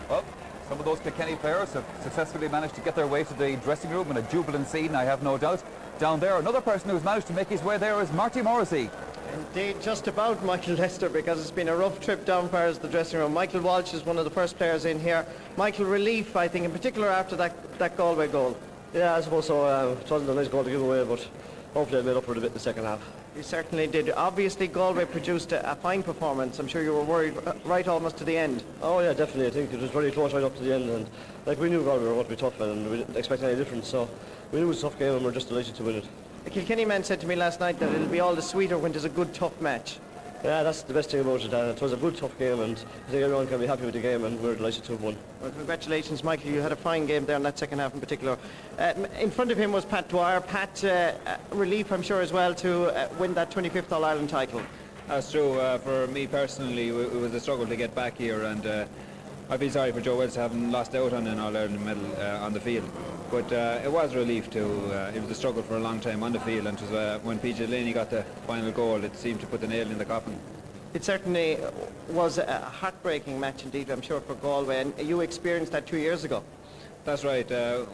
A: Well, some of those Kilkenny players have successfully managed to get their way to the dressing room in a jubilant scene, I have no doubt. Down there, another person who's managed to make his way there is Marty Morrissey.
D: Indeed, just about Michael Lester, because it's been a rough trip down far as the dressing room. Michael Walsh is one of the first players in here. Michael, relief, I think, in particular after that Galway goal.
J: Yeah, I suppose so. It wasn't a nice goal to give away, but hopefully I made up for it a bit in the second half.
D: You certainly did. Obviously, Galway produced a fine performance. I'm sure you were worried right almost to the end.
J: Oh yeah, definitely. I think it was very close right up to the end, and like we knew Galway were going to be tough, and we didn't expect any difference. So we knew it was a tough game, and we're just delighted to win it.
D: A Kilkenny man said to me last night that it'll be all the sweeter when there's a good, tough match.
J: Yeah, that's the best thing about it. It was a good, tough game, and I think everyone can be happy with the game, and we're delighted to have won.
D: Well, congratulations, Michael. You had a fine game there in that second half in particular. In front of him was Pat Dwyer. Pat, relief, I'm sure, as well, to win that 25th All-Ireland title.
A: That's true. For me personally, it was a struggle to get back here, and I feel sorry for Joe Wells having lost out on an All-Ireland medal on the field. But it was a relief to. It was a struggle for a long time on the field, and it was, when PJ Delaney got the final goal, it seemed to put the nail in the coffin.
D: It certainly was a heartbreaking match indeed, I'm sure, for Galway, and you experienced that 2 years ago.
A: That's right.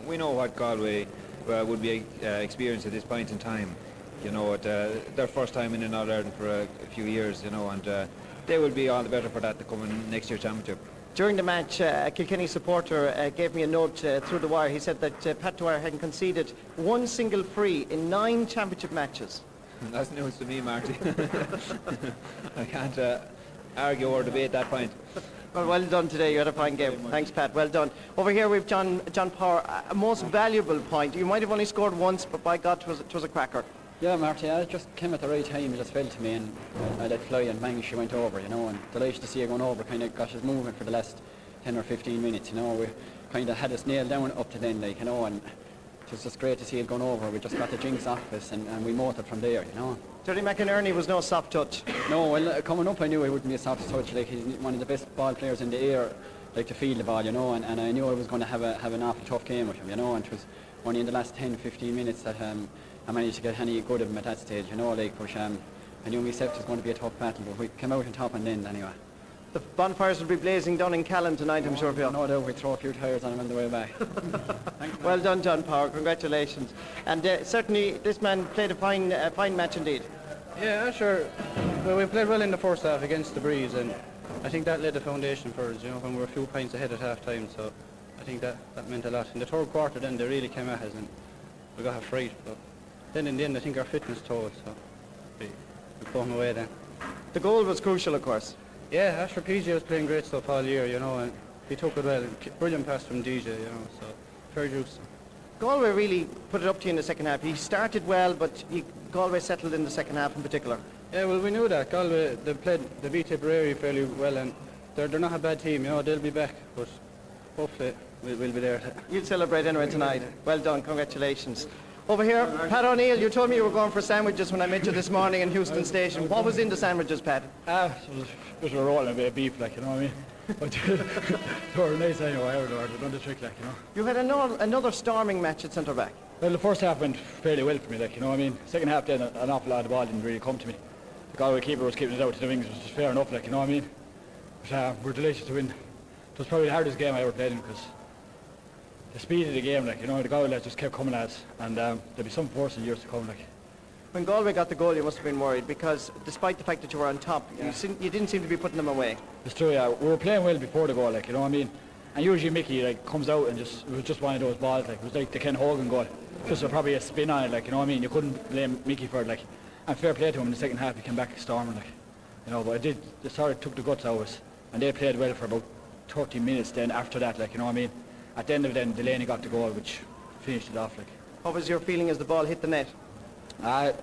A: We know what Galway would be experienced at this point in time. You know, their first time in All-Ireland for a few years, you know, and they will be all the better for that to come in next year's championship.
D: During the match, a Kilkenny supporter gave me a note through the wire. He said that Pat Dwyer hadn't conceded one single free in 9 championship matches.
A: That's news to me, Marty. I can't argue or debate that point.
D: Well done today. You had a fine game. Thanks, Pat. Well done. Over here we've John Power. A most valuable point. You might have only scored once, but by God, it was a cracker.
K: Yeah, Marty, I just came at the right time. It just fell to me, and I let fly, and bang, she went over, you know. And delighted to see her going over. Kind of got us moving for the last 10 or 15 minutes, you know. We kind of had us nailed down up to then, like, you know. And it was just great to see it going over. We just got the jinx off us, and we motored from there, you know.
D: Terry McInerney was no soft touch.
K: No, well, coming up I knew he wouldn't be a soft touch. Like, he's one of the best ball players in the air, like to field the ball, you know. And I knew I was going to have an awful tough game with him, you know. And it was only in the last 10-15 minutes that I managed to get any good of him at that stage, you know. Like, but I knew myself it was going to be a tough battle, but we came out on top and then anyway.
D: The bonfires will be blazing down in Callan tonight, I'm sure, Bill.
K: No doubt we throw a few tyres on him on the way back.
D: Well done, John Power. Congratulations. And certainly this man played a fine match indeed.
L: Yeah, sure. Well, we played well in the first half against the Breeze, and I think that laid the foundation for us, you know, when we were a few points ahead at half-time, so I think that meant a lot. In the third quarter then they really came at us and we got a fright, but then in the end I think our fitness told, so we put them away then.
D: The goal was crucial, of course.
L: Yeah, Asher PJ was playing great stuff all year, you know, and he took it well. Brilliant pass from DJ, you know, so fair juice.
D: Galway really put it up to you in the second half. He started well, but Galway settled in the second half in particular.
L: Yeah, well, we knew that. Galway, they beat Tipperary fairly well, and they're not a bad team, you know, they'll be back, but hopefully we'll be there.
D: You'll celebrate anyway tonight. Well done, congratulations. Over here, Pat O'Neill, you told me you were going for sandwiches when I met you this morning in Houston Station. What was in the sandwiches, Pat?
M: It was just a roll and a bit of beef, like, you know what I mean? But they were nice anyway, they've done the trick, like, you know.
D: You had another storming match at centre-back.
M: Well, the first half went fairly well for me, like, you know what I mean? Second half then, an awful lot of the ball didn't really come to me. The Galway keeper was keeping it out to the wings, which was fair enough, like, you know what I mean? But we're delighted to win. It was probably the hardest game I ever played in, because the speed of the game, like, you know, the Galway lads just kept coming at us, and there'll be some force in years to come, like.
D: When Galway got the goal, you must have been worried, because despite the fact that you were on top, you didn't seem to be putting them away.
M: It's true, yeah. We were playing well before the goal, like, you know what I mean? And usually Mickey, like, comes out and it was just one of those balls, like, it was like the Ken Hogan goal. Just probably a spin on it, like, you know what I mean? You couldn't blame Mickey for it, like. And fair play to him in the second half, he came back storming, like, you know, but it sort of took the guts out of us. And they played well for about 30 minutes then after that, like, you know what I mean? At the end of it then, Delaney got the goal, which finished it off, like.
D: What was your feeling as the ball hit the net?
M: I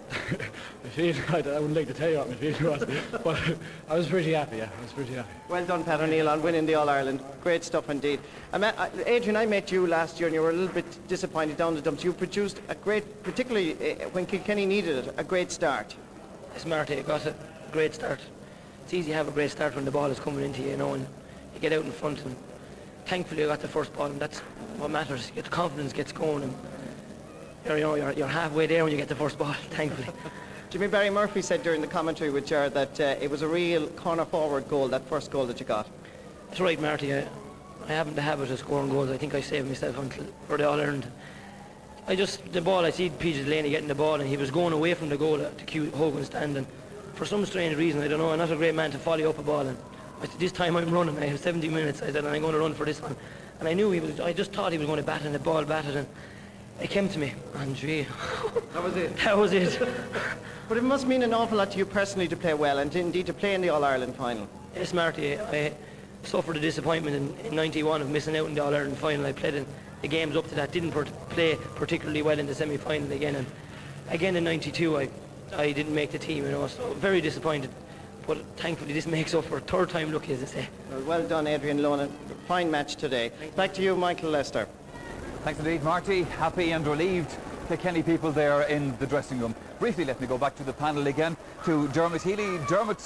M: wouldn't like to tell you what my feeling was, but I was pretty happy, yeah, I was pretty happy.
D: Well done, Pat O'Neill, on winning the All-Ireland. Great stuff indeed. Adrian, I met you last year and you were a little bit disappointed down the dumps. You produced a great, particularly when Kilkenny needed it, a great start.
N: Yes, Marty, you got a great start. It's easy to have a great start when the ball is coming into you, you know, and you get out in front, and thankfully you got the first ball, and that's what matters. You get the confidence gets going, and you're halfway there when you get the first ball, thankfully.
D: Jimmy Barry Murphy said during the commentary with Jared that it was a real corner forward goal, that first goal that you got.
N: That's right, Marty. I haven't the habit of scoring goals. I think I saved myself for the All-Ireland. The ball, I see PJ Delaney getting the ball, and he was going away from the goal to cue Hogan's stand, and for some strange reason, I don't know, I'm not a great man to volley up a ball, and this time I'm running. I have 70 minutes. I said, I'm going to run for this one. And I just thought he was going to bat, and the ball batted, and it came to me, and gee.
D: That was it?
N: That was it.
D: But it must mean an awful lot to you personally to play well, and indeed to play in the All-Ireland final.
N: Yes, Marty, I suffered a disappointment in 91 of missing out in the All-Ireland final. I played in the games up to that, didn't play particularly well in the semi-final again, and again in 92 I didn't make the team, you know, so very disappointed. But thankfully this makes up for third time lucky, as they say.
D: Well done, Adrian Lonan. Fine match today. Back to you, Michael Lester.
A: Thanks indeed, Marty. Happy and relieved Kilkenny people there in the dressing room. Briefly, let me go back to the panel again, to Dermot Healy. Dermot,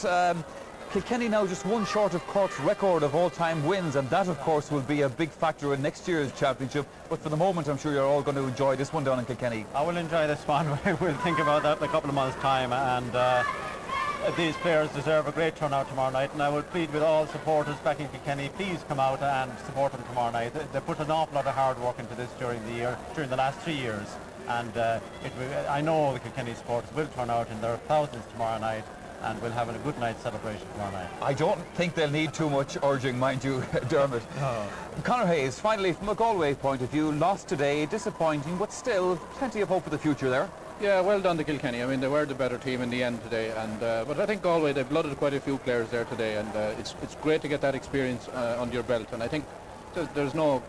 A: Kilkenny now just one short of Cork's record of all-time wins, and that, of course, will be a big factor in next year's championship. But for the moment, I'm sure you're all going to enjoy this one down in Kilkenny.
H: I will enjoy this one. We'll think about that in a couple of months' time, and these players deserve a great turnout tomorrow night, and I will plead with all supporters back in Kilkenny, please come out and support them tomorrow night. They put an awful lot of hard work into this during the last 3 years, and I know the Kilkenny supporters will turn out in their thousands tomorrow night, and we'll have a good night's celebration tomorrow night.
A: I don't think they'll need too much urging, mind you, Dermot.
H: No.
A: Conor Hayes, finally, from a Galway point of view, lost today, disappointing, but still plenty of hope for the future there.
I: Yeah, well done to Kilkenny. I mean, they were the better team in the end today, and but I think Galway, they've blooded quite a few players there today, and it's great to get that experience under your belt, and I think there's no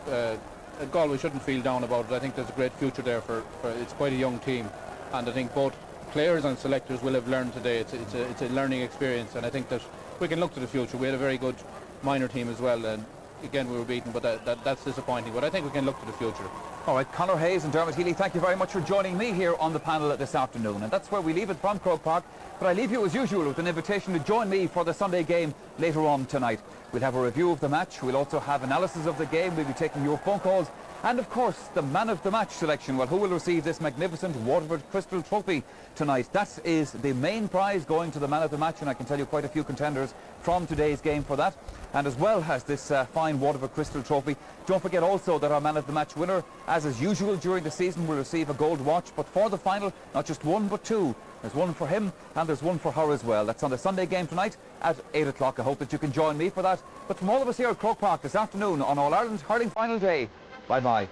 I: Galway shouldn't feel down about it. I think there's a great future there for it's quite a young team, and I think both players and selectors will have learned today. It's a learning experience, and I think that we can look to the future. We had a very good minor team as well, and again we were beaten, but that's disappointing, but I think we can look to the future.
A: All right, Conor Hayes and Dermot Healy, thank you very much for joining me here on the panel this afternoon. And that's where we leave it from Croke Park. But I leave you as usual with an invitation to join me for the Sunday game later on tonight. We'll have a review of the match. We'll also have analysis of the game. We'll be taking your phone calls. And of course, the man of the match selection. Well, who will receive this magnificent Waterford Crystal Trophy tonight? That is the main prize going to the man of the match, and I can tell you quite a few contenders from today's game for that. And as well as this fine Waterford Crystal Trophy, don't forget also that our man of the match winner, as is usual during the season, will receive a gold watch. But for the final, not just one but two. There's one for him and there's one for her as well. That's on the Sunday game tonight at 8 o'clock. I hope that you can join me for that. But from all of us here at Croke Park this afternoon on All-Ireland Hurling Final Day, bye-bye.